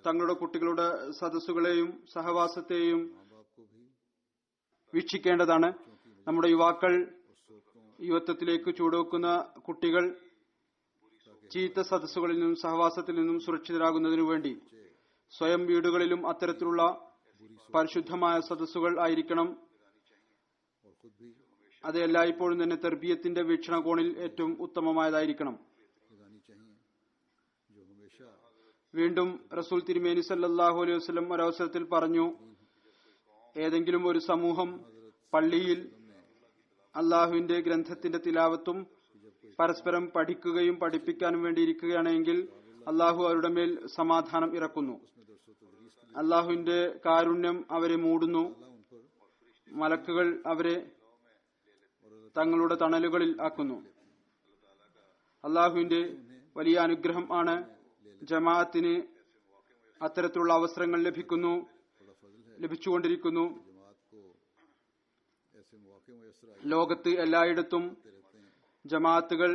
തങ്ങളുടെ കുട്ടികളുടെ സദസ്സുകളെയും സഹവാസത്തെയും വീക്ഷിക്കേണ്ടതാണ്. നമ്മുടെ യുവാക്കൾ, യുവത്വത്തിലേക്ക് ചൂടുവെക്കുന്ന കുട്ടികൾ ചീത്ത സദസ്സുകളിൽ നിന്നും സഹവാസത്തിൽ നിന്നും സുരക്ഷിതരാകുന്നതിനു വേണ്ടി സ്വയം വീടുകളിലും അത്തരത്തിലുള്ള പരിശുദ്ധമായ സദസ്സുകൾ ആയിരിക്കണം. അത് എല്ലായ്പ്പോഴും തന്നെ തർബിയത്തിന്റെ വീക്ഷണകോണിൽ ഏറ്റവും ഉത്തമമായതായിരിക്കണം. വീണ്ടും റസൂൽ തിരുമേനി സല്ലല്ലാഹു അലൈഹി വസല്ലം ഒരവസരത്തിൽ പറഞ്ഞു, ഏതെങ്കിലും ഒരു സമൂഹം പള്ളിയിൽ അള്ളാഹുവിന്റെ ഗ്രന്ഥത്തിന്റെ തിലാവത്തും പരസ്പരം പഠിക്കുകയും പഠിപ്പിക്കാനും വേണ്ടി ഇരിക്കുകയാണെങ്കിൽ അള്ളാഹു അവരുടെ മേൽ സമാധാനം ഇറക്കുന്നു. അള്ളാഹുവിന്റെ കാരുണ്യം അവരെ മൂടുന്നു. മലക്കുകൾ അവരെ തങ്ങളുടെ തണലുകളിൽ ആക്കുന്നു. അള്ളാഹുവിന്റെ വലിയ അനുഗ്രഹം ആണ്. ജമാഅത്തിന് അത്തരത്തിലുള്ള അവസരങ്ങൾ ലഭിച്ചുകൊണ്ടിരിക്കുന്നു. ലോകത്ത് എല്ലായിടത്തും ജമാഅത്തുകൾ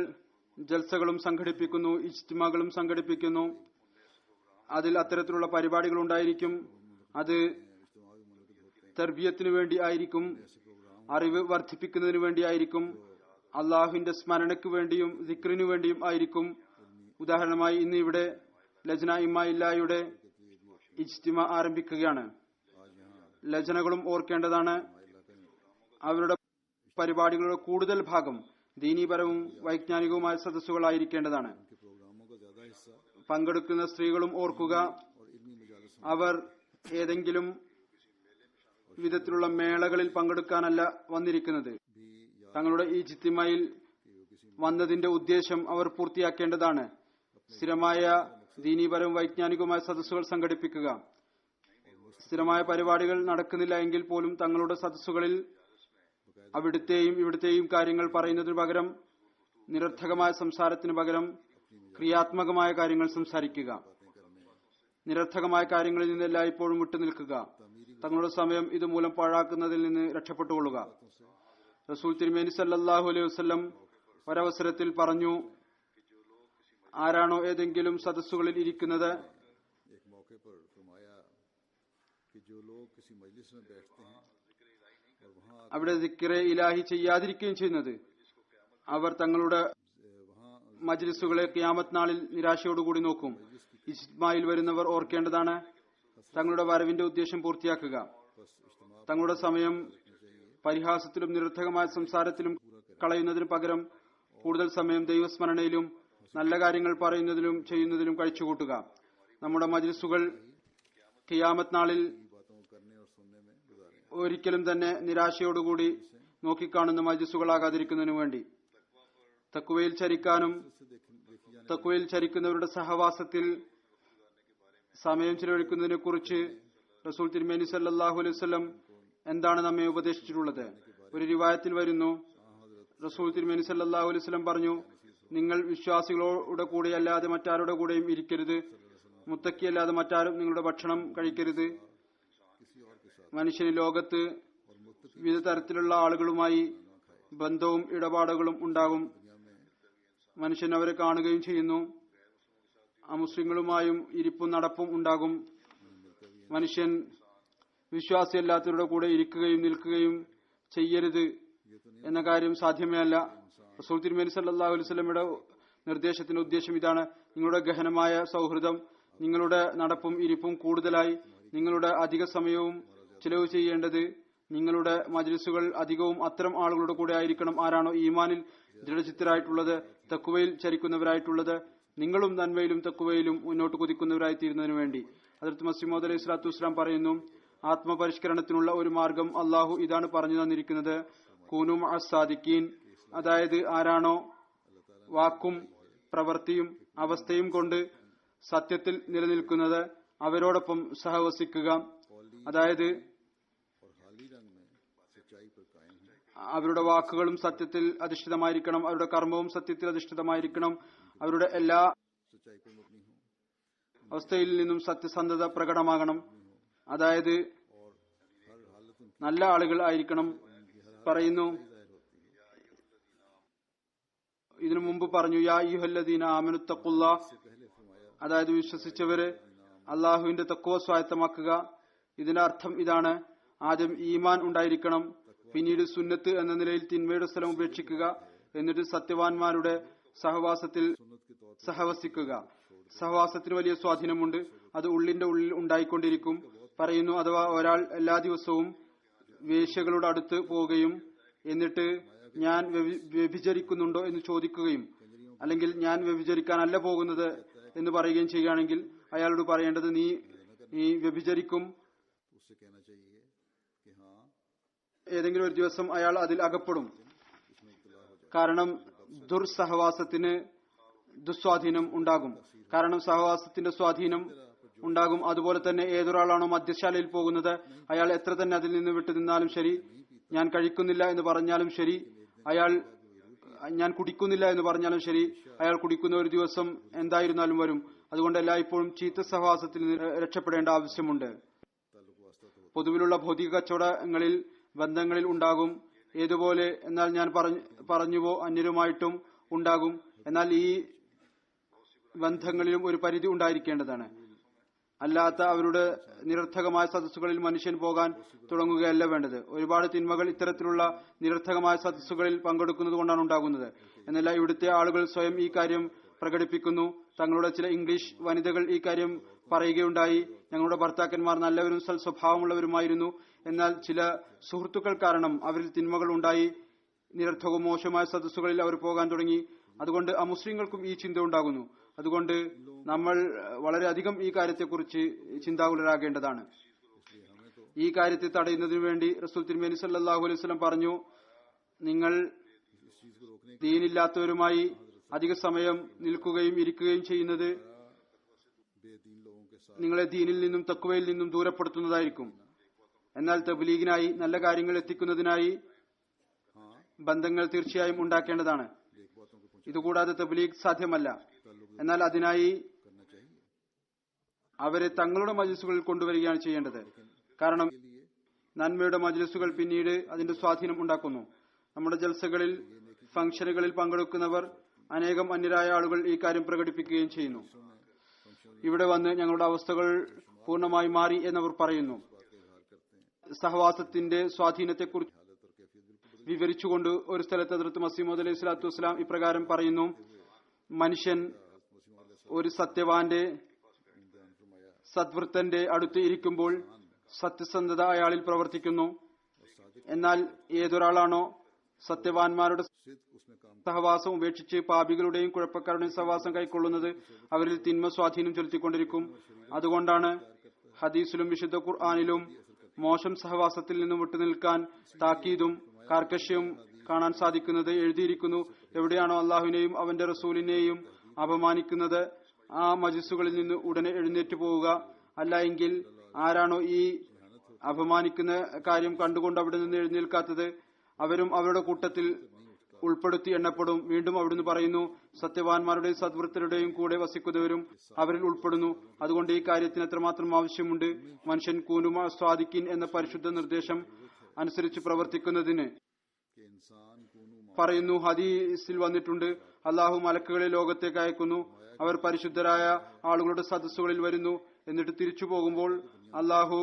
ജൽസകളും സംഘടിപ്പിക്കുന്നു, ഇജ്തിമാകളും സംഘടിപ്പിക്കുന്നു. അതിൽ അത്തരത്തിലുള്ള പരിപാടികൾ ഉണ്ടായിരിക്കും. അത് തർബിയത്തിനു വേണ്ടി ആയിരിക്കും, അറിവ് വർദ്ധിപ്പിക്കുന്നതിന് വേണ്ടിയായിരിക്കും, അള്ളാഹുവിന്റെ സ്മരണയ്ക്ക് വേണ്ടിയും ദിക്റിനു വേണ്ടിയും ആയിരിക്കും. ഉദാഹരണമായി ഇന്ന് ഇവിടെ ലജ്ന ഇമ്മായില്ലായുടെ ഇജ്തിമ ആരംഭിക്കുകയാണ്. ലജ്നകളും ഓർക്കേണ്ടതാണ്. അവരുടെ പരിപാടികളുടെ കൂടുതൽ ഭാഗം ദീനീപരവും വൈജ്ഞാനികവുമായ സദസ്സുകളായിരിക്കേണ്ടതാണ്. പങ്കെടുക്കുന്ന സ്ത്രീകളും ഓർക്കുക, അവർ ഏതെങ്കിലും വിധത്തിലുള്ള മേളകളിൽ പങ്കെടുക്കാനല്ല വന്നിരിക്കുന്നത്. തങ്ങളുടെ ഈ ജിത്തിമയിൽ വന്നതിന്റെ ഉദ്ദേശം അവർ പൂർത്തിയാക്കേണ്ടതാണ്. സ്ഥിരമായ ദീനീപരവും വൈജ്ഞാനികവുമായ സദസ്സുകൾ സംഘടിപ്പിക്കുക. സ്ഥിരമായ പരിപാടികൾ നടക്കുന്നില്ല എങ്കിൽ പോലും തങ്ങളുടെ സദസ്സുകളിൽ അവിടുത്തെയും ഇവിടുത്തെയും കാര്യങ്ങൾ പറയുന്നതിനു പകരം, നിരർത്ഥകമായ സംസാരത്തിനു പകരം ക്രിയാത്മകമായ കാര്യങ്ങൾ സംസാരിക്കുക. നിരർത്ഥകമായ കാര്യങ്ങളിൽ നിന്ന് എല്ലായ്പ്പോഴും വിട്ടുനിൽക്കുക. തങ്ങളുടെ സമയം ഇതുമൂലം പാഴാക്കുന്നതിൽ നിന്ന് രക്ഷപ്പെട്ടുകൊള്ളുക. റസൂൽ തിരുമേനി സല്ലല്ലാഹു അലൈഹി വസല്ലം ഒരവസരത്തിൽ പറഞ്ഞു, ആരാണോ ഏതെങ്കിലും സദസ്സുകളിൽ ഇരിക്കുന്നത് एक मौके पर फरमाया कि जो लोग किसी मजलिस में बैठते हैं और वहाँ അവിടെ ദിക്റെ ഇലാഹി ചെയ്യാതിരിക്കുകയും ചെയ്യുന്നത് അവർ തങ്ങളുടെ മജ്ലിസുകളെ ഖിയാമത്ത് നാളിൽ നിരാശയോടുകൂടി നോക്കും. ഇജ്മായിൽ വരുന്നവർ ഓർക്കേണ്ടതാണ് തങ്ങളുടെ വരവിന്റെ ഉദ്ദേശം പൂർത്തിയാക്കുക. തങ്ങളുടെ സമയം പരിഹാസത്തിലും നിരർത്ഥകമായ സംസാരത്തിലും കളയുന്നതിനു പകരം കൂടുതൽ സമയം ദൈവസ്മരണയിലും നല്ല കാര്യങ്ങൾ പറയുന്നതിലും ചെയ്യുന്നതിലും കഴിച്ചുകൂട്ടുക. നമ്മുടെ മജ്ലിസുകൾ ഖിയാമത്ത് നാളിൽ बातों को करने और सुनने में गुजारें. ഒരിക്കലും തന്നെ നിരാശയോടുകൂടി നോക്കിക്കാണുന്ന മജ്ലിസുകളാകാതിരിക്കുന്നതിനു വേണ്ടി തഖ്വയിൽ ചരിക്കാനും തഖ്വയിൽ ചരിക്കുന്നവരുടെ സഹവാസത്തിൽ സമയം ചിലവഴിക്കുന്നതിനെ കുറിച്ച് റസൂൽ തിരുമേനി സല്ലല്ലാഹു അലൈഹി വസല്ലം എന്താണ് നമ്മെ ഉപദേശിച്ചിട്ടുള്ളത്? ഒരു റിവായത്തിൽ വരുന്നു, റസൂൽ തിരുമേനി സല്ലല്ലാഹു അലൈഹി വസല്ലം പറഞ്ഞു, നിങ്ങൾ വിശ്വാസികളുടെ കൂടെ അല്ലാതെ മറ്റാരുടെ കൂടെയും ഇരിക്കരുത്. മുത്തക്കിയല്ലാതെ മറ്റാരും നിങ്ങളുടെ ഭക്ഷണം കഴിക്കരുത്. മനുഷ്യന് ലോകത്ത് വിവിധ തരത്തിലുള്ള ആളുകളുമായി ബന്ധവും ഇടപാടുകളും ഉണ്ടാകും. മനുഷ്യൻ അവരെ കാണുകയും ചെയ്യുന്നു. അമുസ്ലിങ്ങളുമായും ഇരിപ്പും നടപ്പും ഉണ്ടാകും. മനുഷ്യൻ വിശ്വാസിയല്ലാത്തവരുടെ കൂടെ ഇരിക്കുകയും നിൽക്കുകയും ചെയ്യരുത് എന്ന കാര്യം സാധ്യമേ അല്ല. റസൂൽ തിരുമേനി സല്ലല്ലാഹു അലൈഹി വസല്ലമയുടെ നിർദ്ദേശത്തിന്റെ ഉദ്ദേശം ഇതാണ്. നിങ്ങളുടെ ഗഹനമായ സൗഹൃദം, നിങ്ങളുടെ നടപ്പും ഇരിപ്പും കൂടുതലായി നിങ്ങളുടെ അധിക സമയവും ചിലവ് ചെയ്യേണ്ടത് നിങ്ങളുടെ മജ്ലിസുകൾ അധികവും അത്തരം ആളുകളുടെ കൂടെ ആയിരിക്കണം. ആരാണോ ഈമാനിൽ ദൃഢചിത്തരായിട്ടുള്ളത്, തഖ്വയിൽ ചരിക്കുന്നവരായിട്ടുള്ളത്, നിങ്ങളും നന്മയിലും തഖ്വയിലും മുന്നോട്ട് കുതിക്കുന്നവരായി തീരുന്നതിനു വേണ്ടി. ഹദ്റത്ത് മസീഹ് മൗഊദ് അലൈഹി സ്വലാത്തു വസ്സലാം പറയുന്നു, ആത്മപരിഷ്കരണത്തിനുള്ള ഒരു മാർഗം അള്ളാഹു ഇതാണ് പറഞ്ഞു തന്നിരിക്കുന്നത്, കൂനു മഅസ് സാദിഖീൻ. അതായത് ആരാണോ വാക്കും പ്രവൃത്തിയും അവസ്ഥയും കൊണ്ട് സത്യത്തിൽ നിലനിൽക്കുന്നത് അവരോടൊപ്പം സഹവസിക്കുക. അതായത് അവരുടെ വാക്കുകളും സത്യത്തിൽ അധിഷ്ഠിതമായിരിക്കണം, അവരുടെ കർമ്മവും സത്യത്തിൽ അധിഷ്ഠിതമായിരിക്കണം, അവരുടെ എല്ലാ അവസ്ഥയിൽ നിന്നും സത്യസന്ധത പ്രകടമാകണം. അതായത് നല്ല ആളുകൾ ആയിരിക്കണം. പറയുന്നു, ഇതിനു മുമ്പ് പറഞ്ഞു, യാ അയ്യുഹല്ലദീന ആമനു തഖുല്ലാഹ്. അതായത് വിശ്വസിച്ചവര് അള്ളാഹുവിന്റെ തഖ്വ സ്വായത്തമാക്കുക. ഇതിന്റെ അർത്ഥം ഇതാണ്, ആദ്യം ഈമാൻ ഉണ്ടായിരിക്കണം, പിന്നീട് സുന്നത്ത് എന്ന നിലയിൽ തിന്മയുടെ സ്ഥലം ഉപേക്ഷിക്കുക, എന്നിട്ട് സത്യവാൻമാരുടെ സഹവാസത്തിൽ സഹവസിക്കുക. സഹവാസത്തിന് വലിയ സ്വാധീനമുണ്ട്, അത് ഉള്ളിന്റെ ഉള്ളിൽ ഉണ്ടായിക്കൊണ്ടിരിക്കും. പറയുന്നു, അഥവാ ഒരാൾ എല്ലാ ദിവസവും വേശ്യകളുടെ അടുത്ത് പോവുകയും എന്നിട്ട് ഞാൻ വ്യഭിചരിക്കുന്നുണ്ടോ എന്ന് ചോദിക്കുകയും അല്ലെങ്കിൽ ഞാൻ വ്യഭിചരിക്കാനല്ല പോകുന്നത് എന്ന് പറയുകയും ചെയ്യുകയാണെങ്കിൽ അയാളോട് പറയേണ്ടത്, നീ വ്യഭിചരിക്കും. ഏതെങ്കിലും ഒരു ദിവസം അയാൾ അതിൽ അകപ്പെടും. കാരണം ദുർസഹവാസത്തിന് ദുസ്വാധീനം ഉണ്ടാകും. കാരണം സഹവാസത്തിന്റെ സ്വാധീനം ഉണ്ടാകും. അതുപോലെ തന്നെ ഏതൊരാളാണോ മദ്യശാലയിൽ പോകുന്നത് അയാൾ എത്ര തന്നെ അതിൽ നിന്ന് വിട്ടു നിന്നാലും ശരി, ഞാൻ കഴിക്കുന്നില്ല എന്ന് പറഞ്ഞാലും ശരി, ഞാൻ കുടിക്കുന്നില്ല എന്ന് പറഞ്ഞാലും ശരി, അയാൾ കുടിക്കുന്ന ഒരു ദിവസം എന്തായിരുന്നാലും വരും. അതുകൊണ്ട് എല്ലായ്പ്പോഴും ചീത്ത സഹവാസത്തിൽ നിന്ന് രക്ഷപ്പെടേണ്ട ആവശ്യമുണ്ട്. പൊതുവിലുള്ള ഭൗതിക കച്ചവടങ്ങളിൽ ബന്ധങ്ങളിൽ ഉണ്ടാകും. ഏതുപോലെ എന്നാൽ ഞാൻ പറഞ്ഞുവോ അന്യരുമായിട്ടും ഉണ്ടാകും. എന്നാൽ ഈ ബന്ധങ്ങളിലും ഒരു പരിധി ഉണ്ടായിരിക്കേണ്ടതാണ്. അല്ലാത്ത അവരുടെ നിരർത്ഥകമായ സദസ്സുകളിൽ മനുഷ്യൻ പോകാൻ തുടങ്ങുകയല്ല വേണ്ടത്. ഒരുപാട് തിന്മകൾ ഇത്തരത്തിലുള്ള നിരർത്ഥകമായ സദസ്സുകളിൽ പങ്കെടുക്കുന്നത് കൊണ്ടാണ് ഉണ്ടാകുന്നത്. എന്നല്ല ഇവിടുത്തെ ആളുകൾ സ്വയം ഈ കാര്യം പ്രകടിപ്പിക്കുന്നു. തങ്ങളുടെ ചില ഇംഗ്ലീഷ് വനിതകൾ ഈ കാര്യം പറയുകയുണ്ടായി, ഞങ്ങളുടെ ഭർത്താക്കന്മാർ നല്ലവരും സൽ സ്വഭാവമുള്ളവരുമായിരുന്നു, എന്നാൽ ചില സുഹൃത്തുക്കൾ കാരണം അവരിൽ തിന്മകൾ ഉണ്ടായി, നിരർത്ഥകവും മോശമായ സദസ്സുകളിൽ അവർ പോകാൻ തുടങ്ങി. അതുകൊണ്ട് അമുസ്ലിങ്ങൾക്കും ഈ ചിന്ത ഉണ്ടാകുന്നു. അതുകൊണ്ട് നമ്മൾ വളരെയധികം ഈ കാര്യത്തെക്കുറിച്ച് ചിന്താകുലരാകേണ്ടതാണ്. ഈ കാര്യത്തെ തടയുന്നതിനു വേണ്ടി റസൂൽ തിരുമേനി സല്ലല്ലാഹു അലൈഹി വസല്ലം പറഞ്ഞു, നിങ്ങൾ ദീനില്ലാത്തവരുമായി അധിക സമയം നിൽക്കുകയും ഇരിക്കുകയും ചെയ്യുന്നത് നിങ്ങളെ ദീനിൽ നിന്നും തഖ്വയിൽ നിന്നും ദൂരപ്പെടുത്തുന്നതായിരിക്കും. എന്നാൽ തബ്ലീഗിനായി നല്ല കാര്യങ്ങൾ എത്തിക്കുന്നതിനായി ബന്ധങ്ങൾ തീർച്ചയായും ഉണ്ടാക്കേണ്ടതാണ്. ഇതുകൂടാതെ തബ്ലീഗ് സാധ്യമല്ല. എന്നാൽ അതിനായി അവരെ തങ്ങളുടെ മജ്ലിസുകളിൽ കൊണ്ടുവരികയാണ് ചെയ്യേണ്ടത്. കാരണം നന്മയുടെ മജ്ലിസുകൾ പിന്നീട് അതിന്റെ സ്വാധീനം ഉണ്ടാക്കുന്നു. നമ്മുടെ ജൽസകളിൽ, ഫംഗ്ഷനുകളിൽ പങ്കെടുക്കുന്നവർ അനേകം അന്യരായ ആളുകൾ ഈ കാര്യം പ്രകടിപ്പിക്കുകയും ചെയ്യുന്നു. ഇവിടെ വന്ന് ഞങ്ങളുടെ അവസ്ഥകൾ പൂർണ്ണമായി മാറി എന്നവർ പറയുന്നു. സഹവാസത്തിന്റെ സ്വാധീനത്തെക്കുറിച്ച് വിവരിച്ചുകൊണ്ട് ഒരു സ്ഥലത്ത് ഹദ്റത്ത് മസീഹ് മൗഊദ് അലൈഹി സ്വലാത്തു വസ്സലാം ഇപ്രകാരം പറയുന്നു: മനുഷ്യൻ ഒരു സത്യവാന്റെ, സദ്വൃത്തന്റെ അടുത്ത് ഇരിക്കുമ്പോൾ സത്യസന്ധത അയാളിൽ പ്രവർത്തിക്കുന്നു. എന്നാൽ ഏതൊരാളാണോ സത്യവാൻമാരുടെ സഹവാസം ഉപേക്ഷിച്ച് പാപികളുടെയും കുഴപ്പക്കാരുടെയും സഹവാസം കൈക്കൊള്ളുന്നത്, അവരിൽ തിന്മ സ്വാധീനം ചെലുത്തിക്കൊണ്ടിരിക്കും. അതുകൊണ്ടാണ് ഹദീസിലും വിശുദ്ധ ഖുർആനിലും മോശം സഹവാസത്തിൽ നിന്നും വിട്ടുനിൽക്കാൻ താക്കീതും കാർക്കശ്യവും കാണാൻ സാധിക്കുന്നത്. എഴുതിയിരിക്കുന്നു: എവിടെയാണോ അള്ളാഹുവിനെയും അവന്റെ റസൂലിനെയും അപമാനിക്കുന്നത്, ആ മജ്ലിസുകളിൽ നിന്ന് ഉടനെ എഴുന്നേറ്റ് പോവുക. അല്ല എങ്കിൽ ആരാണോ ഈ അപമാനിക്കുന്ന കാര്യം കണ്ടുകൊണ്ട് അവിടെ നിന്ന് എഴുന്നേൽക്കാത്തത്, അവരും അവരുടെ കൂട്ടത്തിൽ ഉൾപ്പെടുത്തി എണ്ണപ്പെടും. വീണ്ടും അവിടുന്ന് പറയുന്നു: സത്യവാൻമാരുടെയും സദ്വൃത്തരുടെയും കൂടെ വസിക്കുന്നവരും അവരിൽ ഉൾപ്പെടുന്നു. അതുകൊണ്ട് ഈ കാര്യത്തിന് എത്രമാത്രം ആവശ്യമുണ്ട്. മനുഷ്യൻ കൂനു മഅ സ്വാദിഖീൻ എന്ന പരിശുദ്ധ നിർദ്ദേശം അനുസരിച്ച് പ്രവർത്തിക്കുന്നതിന് പറയുന്നു. ഹദീസിൽ വന്നിട്ടുണ്ട്: അള്ളാഹു മലക്കുകളെ ലോകത്തേക്ക് അയക്കുന്നു. അവർ പരിശുദ്ധരായ ആളുകളുടെ സദസ്സുകളിൽ വരുന്നു. എന്നിട്ട് തിരിച്ചു പോകുമ്പോൾ അള്ളാഹു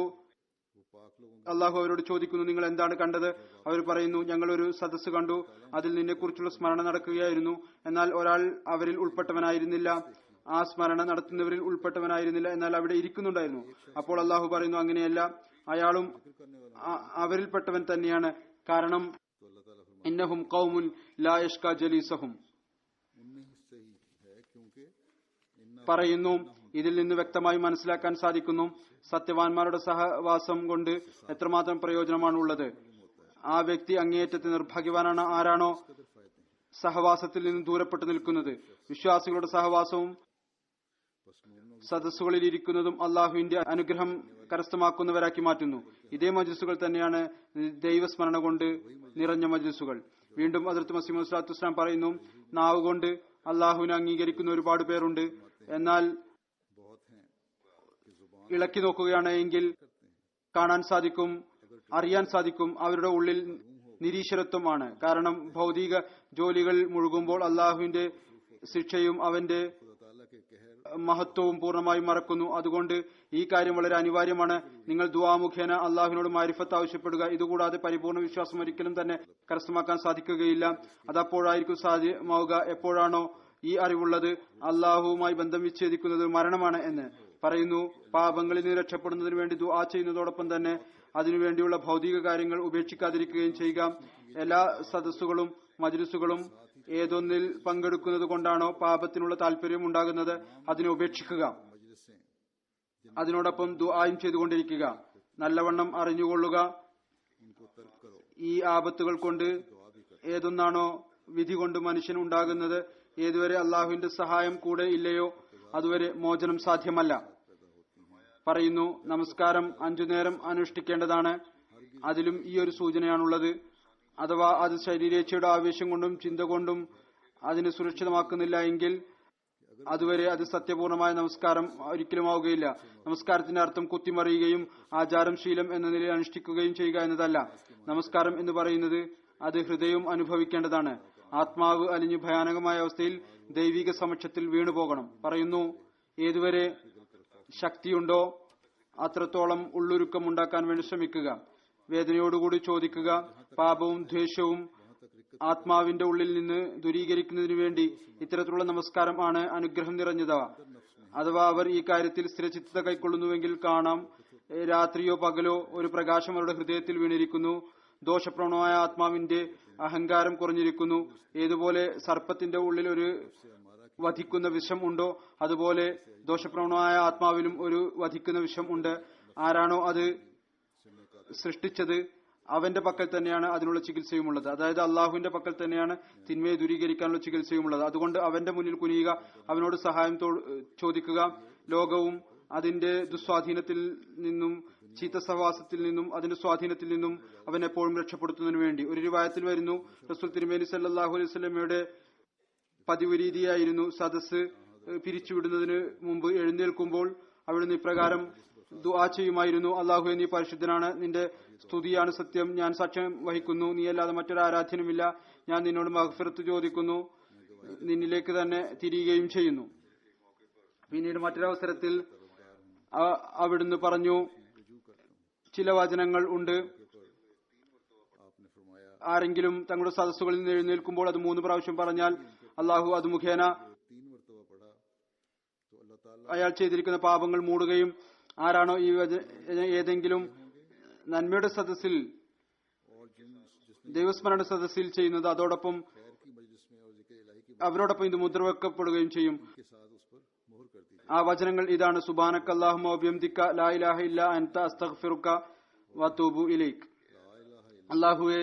അവരോട് ചോദിക്കുന്നു: നിങ്ങൾ എന്താണ് കണ്ടത്? അവർ പറയുന്നു: ഞങ്ങൾ ഒരു സദസ്സ് കണ്ടു. അതിൽ നിന്നെക്കുറിച്ചുള്ള സ്മരണ നടക്കുകയായിരുന്നു. എന്നാൽ ഒരാൾ അവരിൽ ഉൾപ്പെട്ടവനായിരുന്നില്ല. ആ സ്മരണ നടത്തുന്നവരിൽ ഉൾപ്പെട്ടവനായിരുന്നില്ല, എന്നാൽ അവിടെ ഇരിക്കുന്നുണ്ടായിരുന്നു. അപ്പോൾ അള്ളാഹു പറയുന്നു: അങ്ങനെയല്ല, അയാളും അവരിൽപ്പെട്ടവൻ തന്നെയാണ്. കാരണം ഇന്നഹും ഖൗമുൻ ലാ യഷ്കാ ജലീസഹും പറയുന്നു. ഇതിൽ നിന്ന് വ്യക്തമായി മനസ്സിലാക്കാൻ സാധിക്കുന്നു സത്യവാൻമാരുടെ സഹവാസം കൊണ്ട് എത്രമാത്രം പ്രയോജനമാണ് ഉള്ളത്. ആ വ്യക്തി അങ്ങേയറ്റത്തെ നിർഭാഗ്യവാനാണ് ആരാണോ സഹവാസത്തിൽ നിന്ന് ദൂരപ്പെട്ടു നിൽക്കുന്നത്. വിശ്വാസികളുടെ സഹവാസവും സദസ്സുകളിൽ ഇരിക്കുന്നതും അള്ളാഹുവിന്റെ അനുഗ്രഹം കരസ്ഥമാക്കുന്നവരാക്കി മാറ്റുന്നു. ഇതേ മജ്ലിസുകൾ തന്നെയാണ് ദൈവസ്മരണ കൊണ്ട് നിറഞ്ഞ മജ്ലിസുകൾ. വീണ്ടും ഹദ്റത്ത് മസീഹ് മൗഊദ് സ്വല്ലല്ലാഹു അലൈഹി വസല്ലം പറയുന്നു: നാവ് കൊണ്ട് അള്ളാഹുവിനെ അംഗീകരിക്കുന്ന ഒരുപാട് പേരുണ്ട്. എന്നാൽ ഇളക്കി നോക്കുകയാണ് എങ്കിൽ കാണാൻ സാധിക്കും, അറിയാൻ സാധിക്കും, അവരുടെ ഉള്ളിൽ നിരീശ്വരത്വമാണ്. കാരണം ഭൗതിക ജോലികൾ മുഴുകുമ്പോൾ അള്ളാഹുവിന്റെ ശിക്ഷയും അവന്റെ മഹത്വവും പൂർണ്ണമായും മറക്കുന്നു. അതുകൊണ്ട് ഈ കാര്യം വളരെ അനിവാര്യമാണ്. നിങ്ങൾ ദുആ മുഖേന അള്ളാഹുവിനോട് മാരിഫത്ത് ആവശ്യപ്പെടുക. ഇതുകൂടാതെ പരിപൂർണ്ണ വിശ്വാസം ഒരിക്കലും തന്നെ കരസ്ഥമാക്കാൻ സാധിക്കുകയില്ല. അതപ്പോഴായിരിക്കും സാധ്യമാവുക എപ്പോഴാണോ ഈ അറിവുള്ളത് അള്ളാഹുവുമായി ബന്ധം വിച്ഛേദിക്കുന്നത് മരണമാണ് എന്ന് പറയുന്നു. പാപങ്ങളിൽ നിന്ന് രക്ഷപ്പെടുന്നതിന് വേണ്ടി ദുആ ചെയ്യുന്നതോടൊപ്പം തന്നെ അതിനുവേണ്ടിയുള്ള ഭൗതിക കാര്യങ്ങൾ ഉപേക്ഷിക്കാതിരിക്കുകയും ചെയ്യുക. എല്ലാ സദസ്സുകളും മജ്ലിസുകളും ഏതൊന്നിൽ പങ്കെടുക്കുന്നത് കൊണ്ടാണോ പാപത്തിനുള്ള താല്പര്യം ഉണ്ടാകുന്നത് അതിനെ ഉപേക്ഷിക്കുക. അതിനോടൊപ്പം ദുആയും ചെയ്തുകൊണ്ടിരിക്കുക. നല്ലവണ്ണം അറിഞ്ഞുകൊള്ളുക, ഈ ആപത്തുകൾ കൊണ്ട് ഏതൊന്നാണോ വിധി കൊണ്ട് മനുഷ്യൻ ഉണ്ടാകുന്നത്, ഏതുവരെ അള്ളാഹുവിന്റെ സഹായം കൂടെ ഇല്ലയോ അതുവരെ മോചനം സാധ്യമല്ല. പറയുന്നു: നമസ്കാരം 5 നേരം അനുഷ്ഠിക്കേണ്ടതാണ്. അതിലും ഈ ഒരു സൂചനയാണുള്ളത്. അഥവാ അത് ശരീരേച്ഛയുടെ ആവേശം കൊണ്ടും ചിന്ത കൊണ്ടും അതിനെ സുരക്ഷിതമാക്കുന്നില്ല എങ്കിൽ അതുവരെ അത് സത്യപൂർണമായ നമസ്കാരം ഒരിക്കലും ആവുകയില്ല. നമസ്കാരത്തിന്റെ അർത്ഥം കുത്തിമറിയുകയും ആചാരം ശീലം എന്ന നിലയിൽ അനുഷ്ഠിക്കുകയും ചെയ്യുക എന്നതല്ല. നമസ്കാരം എന്ന് പറയുന്നത് അത് ഹൃദയവും അനുഭവിക്കേണ്ടതാണ്. ആത്മാവ് അലിഞ്ഞു ഭയാനകമായ അവസ്ഥയിൽ ദൈവിക സമക്ഷത്തിൽ വീണുപോകണം. പറയുന്നു: ഏതുവരെ ശക്തിയുണ്ടോ അത്രത്തോളം ഉള്ളൊരുക്കം ഉണ്ടാക്കാൻ വേണ്ടി ശ്രമിക്കുക. വേദനയോടുകൂടി ചോദിക്കുക. പാപവും ദ്വേഷവും ആത്മാവിന്റെ ഉള്ളിൽ നിന്ന് ദൂരീകരിക്കുന്നതിനു വേണ്ടി ഇത്തരത്തിലുള്ള നമസ്കാരം ആണ് അനുഗ്രഹം നിറഞ്ഞത്. അഥവാ അവർ ഈ കാര്യത്തിൽ സ്ഥിരചിത്തത കൈക്കൊള്ളുന്നുവെങ്കിൽ കാണാം, രാത്രിയോ പകലോ ഒരു പ്രകാശം അവരുടെ ഹൃദയത്തിൽ വീണിരിക്കുന്നു. ദോഷപ്രവണമായ ആത്മാവിന്റെ അഹങ്കാരം കുറഞ്ഞിരിക്കുന്നു. ഏതുപോലെ സർപ്പത്തിന്റെ ഉള്ളിൽ ഒരു വധിക്കുന്ന വിഷം ഉണ്ടോ അതുപോലെ ദോഷപ്രവണമായ ആത്മാവിലും ഒരു വധിക്കുന്ന വിഷം ഉണ്ട്. ആരാണോ അത് സൃഷ്ടിച്ചത് അവന്റെ പക്കൽ തന്നെയാണ് അതിനുള്ള ചികിത്സയുമുള്ളത്. അതായത് അള്ളാഹുവിന്റെ പക്കൽ തന്നെയാണ് തിന്മയെ ദൂരീകരിക്കാനുള്ള ചികിത്സയുമുള്ളത്. അതുകൊണ്ട് അവന്റെ മുന്നിൽ കുനിയുക, അവനോട് സഹായം ചോദിക്കുക. ലോകവും അതിന്റെ ദുസ്വാധീനത്തിൽ നിന്നും ചീത്ത സഹവാസത്തിൽ നിന്നും അതിന്റെ സ്വാധീനത്തിൽ നിന്നും അവൻ എപ്പോഴും രക്ഷപ്പെടുത്തുന്നതിനു വേണ്ടി. ഒരു റിവായത്തിൽ വരുന്നു, റസൂൽ തിരുമേനി സല്ലല്ലാഹു അലൈഹി വസല്ലമയുടെ പതിവ് രീതിയായിരുന്നു സദസ്സ് പിരിച്ചുവിടുന്നതിന് മുമ്പ് എഴുന്നേൽക്കുമ്പോൾ അവിടുന്ന് ഇപ്രകാരം ദുആ ചെയ്യുമായിരുന്നു: അല്ലാഹുവേ, നീ പരിശുദ്ധനാണ്, നിന്റെ സ്തുതിയാണ് സത്യം, ഞാൻ സാക്ഷ്യം വഹിക്കുന്നു, നീയല്ലാതെ മറ്റൊരു ആരാധ്യനുമില്ല, ഞാൻ നിന്നോട് മഗ്ഫിറത്ത് ചോദിക്കുന്നു, നിന്നിലേക്ക് തന്നെ തിരിയുകയും ചെയ്യുന്നു. പിന്നീട് മറ്റൊരവസരത്തിൽ അവിടുന്ന് പറഞ്ഞു, ചില വചനങ്ങൾ ഉണ്ട്, ആരെങ്കിലും തങ്ങളുടെ സദസ്സുകളിൽ നിന്ന് എഴുന്നേൽക്കുമ്പോൾ അത് 3 പ്രാവശ്യം പറഞ്ഞാൽ അള്ളാഹു അത് മുഖേന അയാൾ ചെയ്തിരിക്കുന്ന പാപങ്ങൾ മൂടുകയും, ആരാണോ ഈ ഏതെങ്കിലും നന്മയുടെ സദസ്സിൽ ദൈവസ്മരണ സദസ്സിൽ ചെയ്യുന്നത് അതോടൊപ്പം അവരോടൊപ്പം ഇത് മുദ്രവെക്കപ്പെടുകയും ചെയ്യും. ആ വചനങ്ങൾ ഇതാണ്: സുബ്ഹാനക അല്ലാഹുമ്മ വബിഹംദിക ലാ ഇലാഹ ഇല്ലാ അൻത അസ്തഗ്ഫിറുക വഅതൂബു ഇലൈക്. അല്ലാഹുവേ,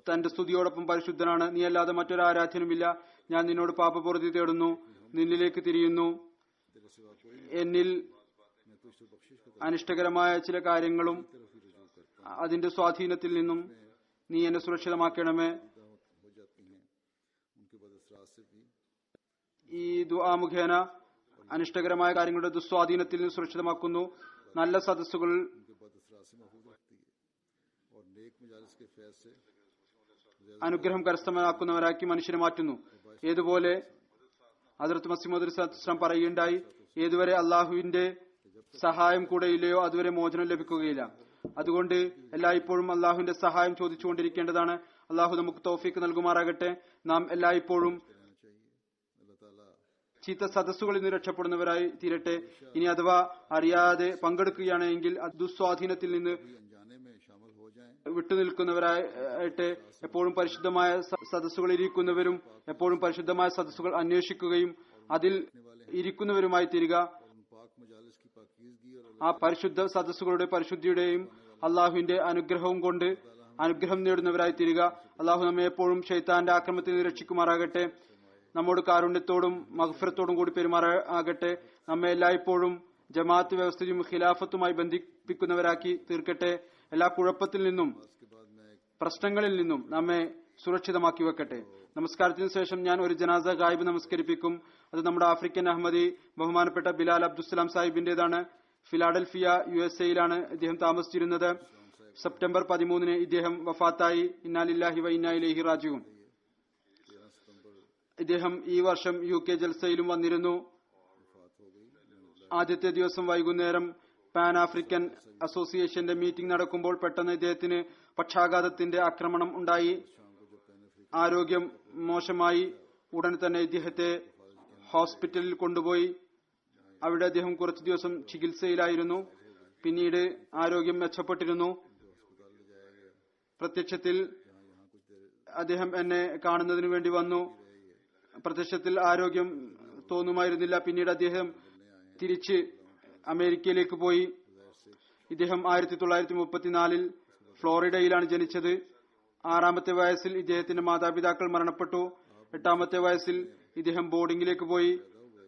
തന്റെ സ്തുതിയോടൊപ്പം പരിശുദ്ധനാണ്, നീയല്ലാതെ മറ്റൊരു ആരാധ്യനുമില്ല, ഞാൻ നിന്നോട് പാപപൂർത്തി തേടുന്നു, നിന്നിലേക്ക് തിരിയുന്നു, എന്നിൽ അനിഷ്ടകരമായ ചില കാര്യങ്ങളും അതിന്റെ സ്വാധീനത്തിൽ നിന്നും നീ എന്നെ സുരക്ഷിതമാക്കണമേ. ഈ ദുആ മുഖേന അനിഷ്ടകരമായ കാര്യങ്ങളുടെ ദുസ്വാധീനത്തിൽ നിന്ന് സുരക്ഷിതമാക്കുന്നു. നല്ല സദസ്സുകൾ അനുഗ്രഹം കരസ്ഥമാക്കുന്നവരാക്കി മനുഷ്യനെ മാറ്റുന്നു. ഏതുപോലെ ഹദ്റത്ത് മസീഹ് മൗഊദ് അലൈഹിസ്സലാം പറയുകയുണ്ടായി, ഏതുവരെ അള്ളാഹുവിന്റെ സഹായം കൂടെയില്ലയോ അതുവരെ മോചനം ലഭിക്കുകയില്ല. അതുകൊണ്ട് എല്ലായ്പ്പോഴും അള്ളാഹുവിന്റെ സഹായം ചോദിച്ചുകൊണ്ടിരിക്കേണ്ടതാണ്. അള്ളാഹു നമുക്ക് തൗഫീക്ക് നൽകുമാറാകട്ടെ. നാം എല്ലായ്പ്പോഴും ചീത്ത സദസ്സുകളിൽ നിന്ന് രക്ഷപ്പെടുന്നവരായി തീരട്ടെ. ഇനി അഥവാ അറിയാതെ പങ്കെടുക്കുകയാണെങ്കിൽ ദുസ്വാധീനത്തിൽ നിന്ന് വിട്ടുനിൽക്കുന്നവരായിട്ട് എപ്പോഴും പരിശുദ്ധമായ സദസ്സുകളിൽ ഇരിക്കുന്നവരും എപ്പോഴും പരിശുദ്ധമായ സദസ്സുകൾ അന്വേഷിക്കുകയും അതിൽ ഇരിക്കുന്നവരുമായി തീരുക. ആ പരിശുദ്ധ സദസ്സുകളുടെ പരിശുദ്ധിയുടെയും അള്ളാഹുവിന്റെ അനുഗ്രഹവും കൊണ്ട് അനുഗ്രഹം നേടുന്നവരായി തീരുക. അള്ളാഹു നമ്മെ എപ്പോഴും ശൈത്താന്റെ ആക്രമണത്തിൽ നിന്ന് രക്ഷിക്കുമാറാകട്ടെ. നമ്മോട് കാരുണ്യത്തോടും മഗ്ഫിറത്തോടും കൂടി പെരുമാറാകട്ടെ. നമ്മെ എല്ലായ്പ്പോഴും ജമാഅത്ത് വ്യവസ്ഥയും ഖിലാഫത്തുമായി ബന്ധിപ്പിക്കുന്നവരാക്കി തീർക്കട്ടെ. എല്ലാ കുഴപ്പത്തിൽ നിന്നും പ്രശ്നങ്ങളിൽ നിന്നും നമ്മെ സുരക്ഷിതമാക്കി വെക്കട്ടെ. നമസ്കാരത്തിന് ശേഷം ഞാൻ ഒരു ജനാസ ഗായിബ് നമസ്കരിപ്പിക്കും. അത് നമ്മുടെ ആഫ്രിക്കൻ അഹമ്മദി ബഹുമാനപ്പെട്ട ബിലാൽ അബ്ദുസ്സലാം സാഹിബിന്റേതാണ്. ഫിലാഡൽഫിയ USA-യിലാണ് ഇദ്ദേഹം താമസിച്ചിരുന്നത്. സെപ്റ്റംബർ 13 ഇദ്ദേഹം വഫാത്തായി. ഇന്നാ ലില്ലാഹി വ ഇന്നാ ഇലൈഹി റാജിഊൻ. ഇദ്ദേഹം ഈ വർഷം UK ജൽസയിലും വന്നിരുന്നു. ആദ്യത്തെ ദിവസം വൈകുന്നേരം പാൻ ആഫ്രിക്കൻ അസോസിയേഷന്റെ മീറ്റിംഗ് നടക്കുമ്പോൾ പെട്ടെന്ന് ഇദ്ദേഹത്തിന് പക്ഷാഘാതത്തിന്റെ ആക്രമണം ഉണ്ടായി. ആരോഗ്യം മോശമായി. ഉടൻ തന്നെ ഇദ്ദേഹത്തെ ഹോസ്പിറ്റലിൽ കൊണ്ടുപോയി. അവിടെ അദ്ദേഹം കുറച്ചു ദിവസം ചികിത്സയിലായിരുന്നു. പിന്നീട് ആരോഗ്യം മെച്ചപ്പെട്ടിരുന്നു. പ്രത്യക്ഷത്തിൽ അദ്ദേഹം എന്നെ കാണുന്നതിന് വേണ്ടി വന്നു. പ്രത്യക്ഷത്തിൽ ആരോഗ്യം തോന്നുമായിരുന്നില്ല. പിന്നീട് അദ്ദേഹം തിരിച്ച് അമേരിക്കയിലേക്ക് പോയി. ഇദ്ദേഹം 1934 ഫ്ലോറിഡയിലാണ് ജനിച്ചത്. 6-ാമത്തെ വയസ്സിൽ ഇദ്ദേഹത്തിന്റെ മാതാപിതാക്കൾ മരണപ്പെട്ടു. 8-ാമത്തെ വയസ്സിൽ ഇദ്ദേഹം ബോർഡിംഗിലേക്ക് പോയി.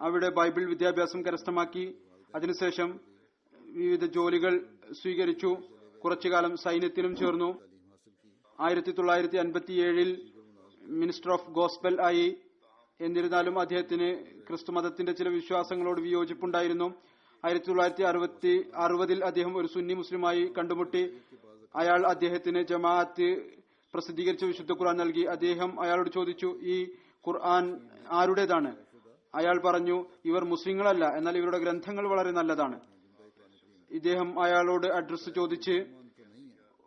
അവിടെ ബൈബിൾ വിദ്യാഭ്യാസം കരസ്ഥമാക്കി. അതിനുശേഷം വിവിധ ജോലികൾ സ്വീകരിച്ചു. കുറച്ചുകാലം സൈന്യത്തിലും ചേർന്നു. 1957 മിനിസ്റ്റർ ഓഫ് ഗോസ്പൽ ആയി. എന്നിരുന്നാലും അദ്ദേഹത്തിന് ക്രിസ്തുമതത്തിന്റെ ചില വിശ്വാസങ്ങളോട് വിയോജിപ്പുണ്ടായിരുന്നു. 1960 അദ്ദേഹം ഒരു സുന്നി മുസ്ലിമായി കണ്ടുമുട്ടി. അയാൾ അദ്ദേഹത്തിന് ജമാഅത്ത് പ്രസിദ്ധീകരിച്ച വിശുദ്ധ ഖുർആൻ നൽകി. അദ്ദേഹം അയാളോട് ചോദിച്ചു, ഈ ഖുർആൻ ആരുടേതാണ്? അയാൾ പറഞ്ഞു, ഇവർ മുസ്ലിങ്ങളല്ല, എന്നാൽ ഇവരുടെ ഗ്രന്ഥങ്ങൾ വളരെ നല്ലതാണ്. ഇദ്ദേഹം അയാളോട് അഡ്രസ് ചോദിച്ച്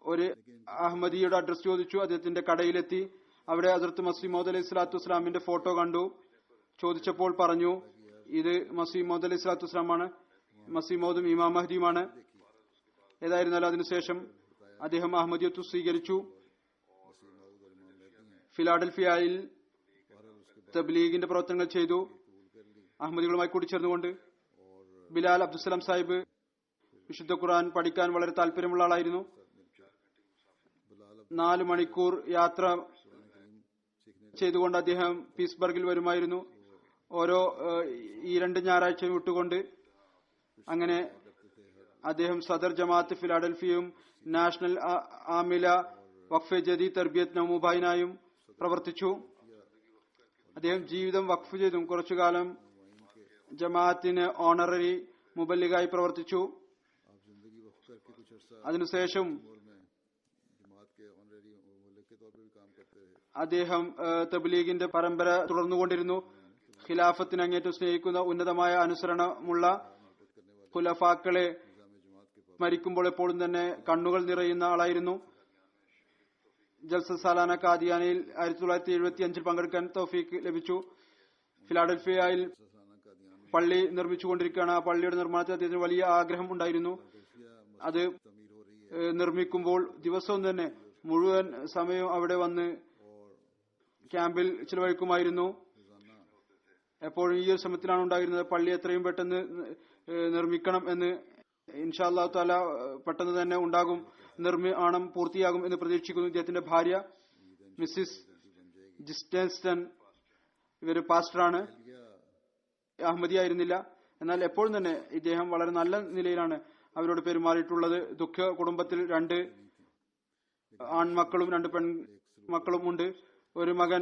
ഒരു അഹമ്മദിയുടെ അഡ്രസ് ചോദിച്ചു. അദ്ദേഹത്തിന്റെ കടയിലെത്തി. അവിടെ ഹദ്റത്ത് മസീഹ് മൗഊദ് അലൈഹി സ്വലാത്തു വസ്സലാമിന്റെ ഫോട്ടോ കണ്ടു. ചോദിച്ചപ്പോൾ പറഞ്ഞു, ഇത് മസീഹ് മൗഊദ് അലൈഹി സ്വലാത്തു വസ്സലാമാണ്. മസീഹ് മൗഊദും ഇമാം മഹ്ദിയുമാണ്. ഏതായിരുന്നാലും അതിനുശേഷം അദ്ദേഹം അഹമ്മദിയത്ത് സ്വീകരിച്ചു. ഫിലാഡൽഫിയയിൽ തബ്ലീഗിന്റെ പ്രവർത്തനങ്ങൾ ചെയ്തു, അഹമ്മദികളുമായി കൂടിച്ചേർന്നുകൊണ്ട്. ബിലാൽ അബ്ദുസ്സലാം സാഹിബ് വിശുദ്ധ ഖുർആൻ പഠിക്കാൻ വളരെ താല്പര്യമുള്ള ആളായിരുന്നു. 4 മണിക്കൂർ യാത്ര ചെയ്തുകൊണ്ട് അദ്ദേഹം പീസ്ബർഗിൽ വരുമായിരുന്നു, ഓരോ ഈ 2 ഞായറാഴ്ചയും വിട്ടുകൊണ്ട്. അങ്ങനെ അദ്ദേഹം സദർ ജമാഅത്ത് ഫിലാഡൽഫിയയും നാഷണൽ ആമില വഖഫ് ജദീദ് തർബിയത്ത് നൗമുബായിനായും പ്രവർത്തിച്ചു. അദ്ദേഹം ജീവിതം വഖഫ് ചെയ്തു. കുറച്ചുകാലം ജമാഅത്തിന് ഓണററി മുബല്ലിഗായി പ്രവർത്തിച്ചു. അതിനുശേഷം उम्र में जमात के ऑनरेरी मुल्क के तौर पर भी काम करते रहे। അദ്ദേഹം തബ്ലീഗിന്റെ പരമ്പര തുടർന്നുകൊണ്ടിരുന്നു. ഖിലാഫത്തിന് അങ്ങേറ്റം സ്നേഹിക്കുന്ന ഉന്നതമായ അനുസരണമുള്ള ഖുലഫാക്കളെ സ്മരിക്കുമ്പോൾ എപ്പോഴും തന്നെ കണ്ണുകൾ നിറയുന്ന ആളായിരുന്നു. ജൽസ സാലാന കാദിയാനിൽ 1975 പങ്കെടുക്കാൻ തൗഫീഖ് ലഭിച്ചു. ഫിലാഡൽഫിയയിൽ പള്ളി നിർമ്മിച്ചുകൊണ്ടിരിക്കുകയാണ്. ആ പള്ളിയുടെ നിർമ്മാണത്തിൽ അദ്ദേഹത്തിന് വലിയ ആഗ്രഹം ഉണ്ടായിരുന്നു. അത് നിർമ്മിക്കുമ്പോൾ ദിവസവും തന്നെ മുഴുവൻ സമയവും അവിടെ വന്ന് ക്യാമ്പിൽ ചിലവഴിക്കുമായിരുന്നു. എപ്പോഴും ഈ ഒരു ശ്രമത്തിലാണ് ഉണ്ടായിരുന്നത്. പള്ളി എത്രയും പെട്ടെന്ന് നിർമ്മിക്കണം എന്ന്. ഇൻഷാ അല്ലാഹു തആല പെട്ടെന്ന് തന്നെ ഉണ്ടാകും, നിർമ്മാണം പൂർത്തിയാകും എന്ന് പ്രതീക്ഷിക്കുന്നു. ഇദ്ദേഹത്തിന്റെ ഭാര്യ മിസ്സിസ് ജിസ്റ്റൻസ്റ്റൺ, ഇവര് പാസ്റ്ററാണ്, അഹമ്മദിയായിരുന്നില്ല. എന്നാൽ എപ്പോഴും തന്നെ ഇദ്ദേഹം വളരെ നല്ല നിലയിലാണ് അവരോട് പെരുമാറിയിട്ടുള്ളത്. ദുഃഖ കുടുംബത്തിൽ 2 ആൺമക്കളും 2 പെൺമക്കളും ഉണ്ട്. ഒരു മകൻ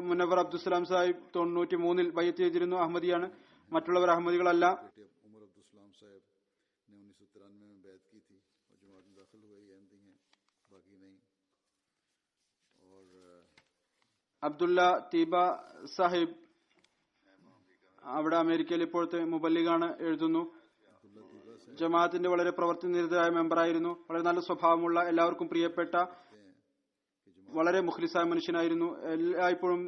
മുനവർ അബ്ദുസ്സലാം സാഹിബ് 93 ബൈഅത്ത് ചെയ്തിരുന്നു, അഹമ്മദിയാണ്. മറ്റുള്ളവർ അഹമ്മദികളല്ല. അബ്ദുല്ല തീബ സാഹിബ് അവിടെ അമേരിക്കയിൽ ഇപ്പോഴത്തെ മുബല്ലിഗാണ്, എഴുതുന്നു. ജമാഅത്തിന്റെ വളരെ പ്രവർത്തനനിരതരായ മെമ്പറായിരുന്നു. വളരെ നല്ല സ്വഭാവമുള്ള, എല്ലാവർക്കും പ്രിയപ്പെട്ട, വളരെ മുഖ്ലിസായ മനുഷ്യനായിരുന്നു. എല്ലായ്പ്പോഴും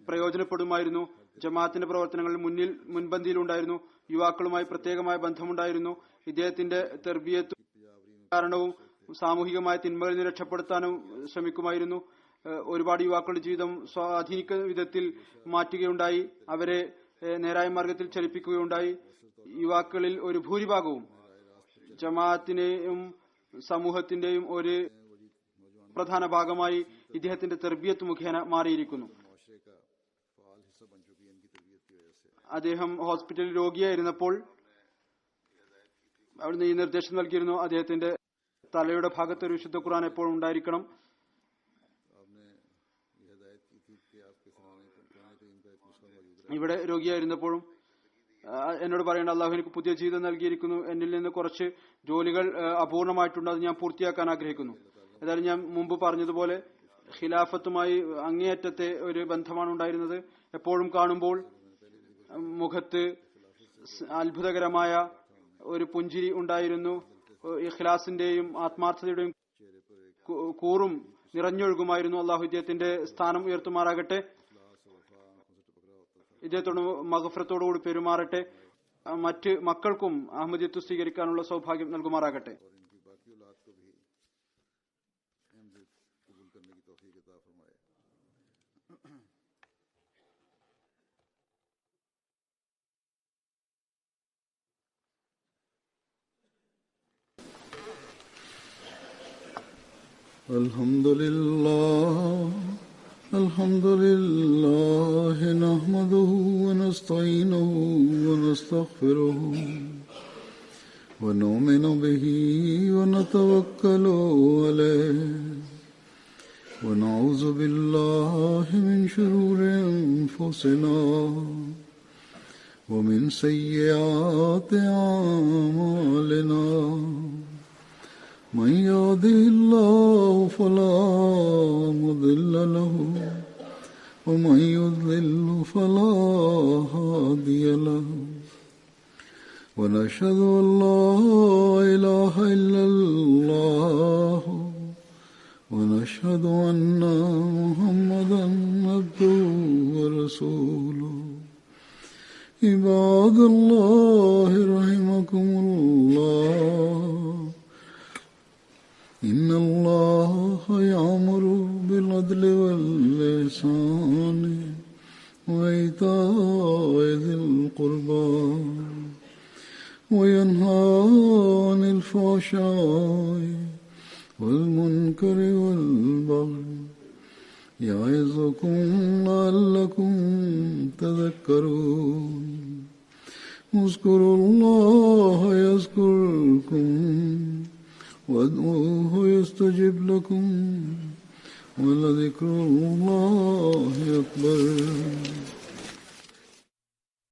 പ്രയോജനപ്പെടുമായിരുന്നു. ജമാഅത്തിന്റെ പ്രവർത്തനങ്ങളിൽ മുൻപന്തിയിലുണ്ടായിരുന്നു. യുവാക്കളുമായി പ്രത്യേകമായ ബന്ധമുണ്ടായിരുന്നു. ഇദ്ദേഹത്തിന്റെ തർബിയത്തും കാരണവും സാമൂഹികമായ തിന്മകളിൽ നിന്ന് രക്ഷപ്പെടുത്താനും ശ്രമിക്കുമായിരുന്നു. ഒരുപാട് യുവാക്കളുടെ ജീവിതം സ്വാധീനിക്കുന്ന വിധത്തിൽ മാറ്റുകയുണ്ടായി. അവരെ നേരായ മാർഗത്തിൽ ചലിപ്പിക്കുകയുണ്ടായി. യുവാക്കളിൽ ഒരു ഭൂരിഭാഗവും ജമാഅത്തിന്റെയും സമൂഹത്തിന്റെയും ഒരു പ്രധാന ഭാഗമായി ഇദ്ദേഹത്തിന്റെ തർബിയത്ത് മുഖേന മാറിയിരിക്കുന്നു. അദ്ദേഹം ഹോസ്പിറ്റലിൽ രോഗിയായിരുന്നപ്പോൾ അവിടുന്ന് ഈ നിർദ്ദേശം നൽകിയിരുന്നു, അദ്ദേഹത്തിന്റെ തലയുടെ ഭാഗത്ത് ഒരു വിശുദ്ധ ഖുർആൻ എപ്പോഴും ഉണ്ടായിരിക്കണം. ഇവിടെ രോഗിയായിരുന്നപ്പോഴും എന്നോട് പറയേണ്ട, അള്ളാഹു എനിക്ക് പുതിയ ജീവിതം നൽകിയിരിക്കുന്നു, എന്നിൽ നിന്ന് കുറച്ച് ജോലികൾ അപൂർണമായിട്ടുണ്ട്, അത് ഞാൻ പൂർത്തിയാക്കാൻ ആഗ്രഹിക്കുന്നു. ഏതായാലും ഞാൻ മുമ്പ് പറഞ്ഞതുപോലെ ഖിലാഫത്തുമായി അങ്ങേയറ്റത്തെ ഒരു ബന്ധമാണ് ഉണ്ടായിരുന്നത്. എപ്പോഴും കാണുമ്പോൾ മുഖത്ത് അത്ഭുതകരമായ ഒരു പുഞ്ചിരി ഉണ്ടായിരുന്നു. ഇഖ്ലാസിന്റെയും ആത്മാർത്ഥതയുടെയും കൂറും നിറഞ്ഞൊഴുകുമായിരുന്നു. അള്ളാഹു ഇദ്ദേഹത്തിന്റെ സ്ഥാനം ഉയർത്തുമാറാകട്ടെ, ഇദ്ദേഹത്തോട് മഗ്ഫിറത്തോടുകൂടി പെരുമാറട്ടെ, മറ്റ് മക്കൾക്കും അഹമ്മദിയത്ത് സ്വീകരിക്കാനുള്ള സൗഭാഗ്യം നൽകുമാറാകട്ടെ. الحمد لله نحمده ونستعينه ونستغفره ونؤمن به ونتوكل عليه ونعوذ بالله من شرور أنفسنا ومن سيئات أعمالنا. من يهده الله فلا مضل له ومن يضلل فلا هادي له ونشهد أن لا إله إلا الله ونشهد أن محمدا عبده ورسوله. عباد الله رحمكم الله، إن الله يأمر بالعدل والإحسان وإيتاء ذي القربى وينهى عن الفحشاء والمنكر والبغي يعظكم لعلكم تذكرون. اذكروا الله يذكركم وادعوه يستجب لكم ولذكر الله أكبر.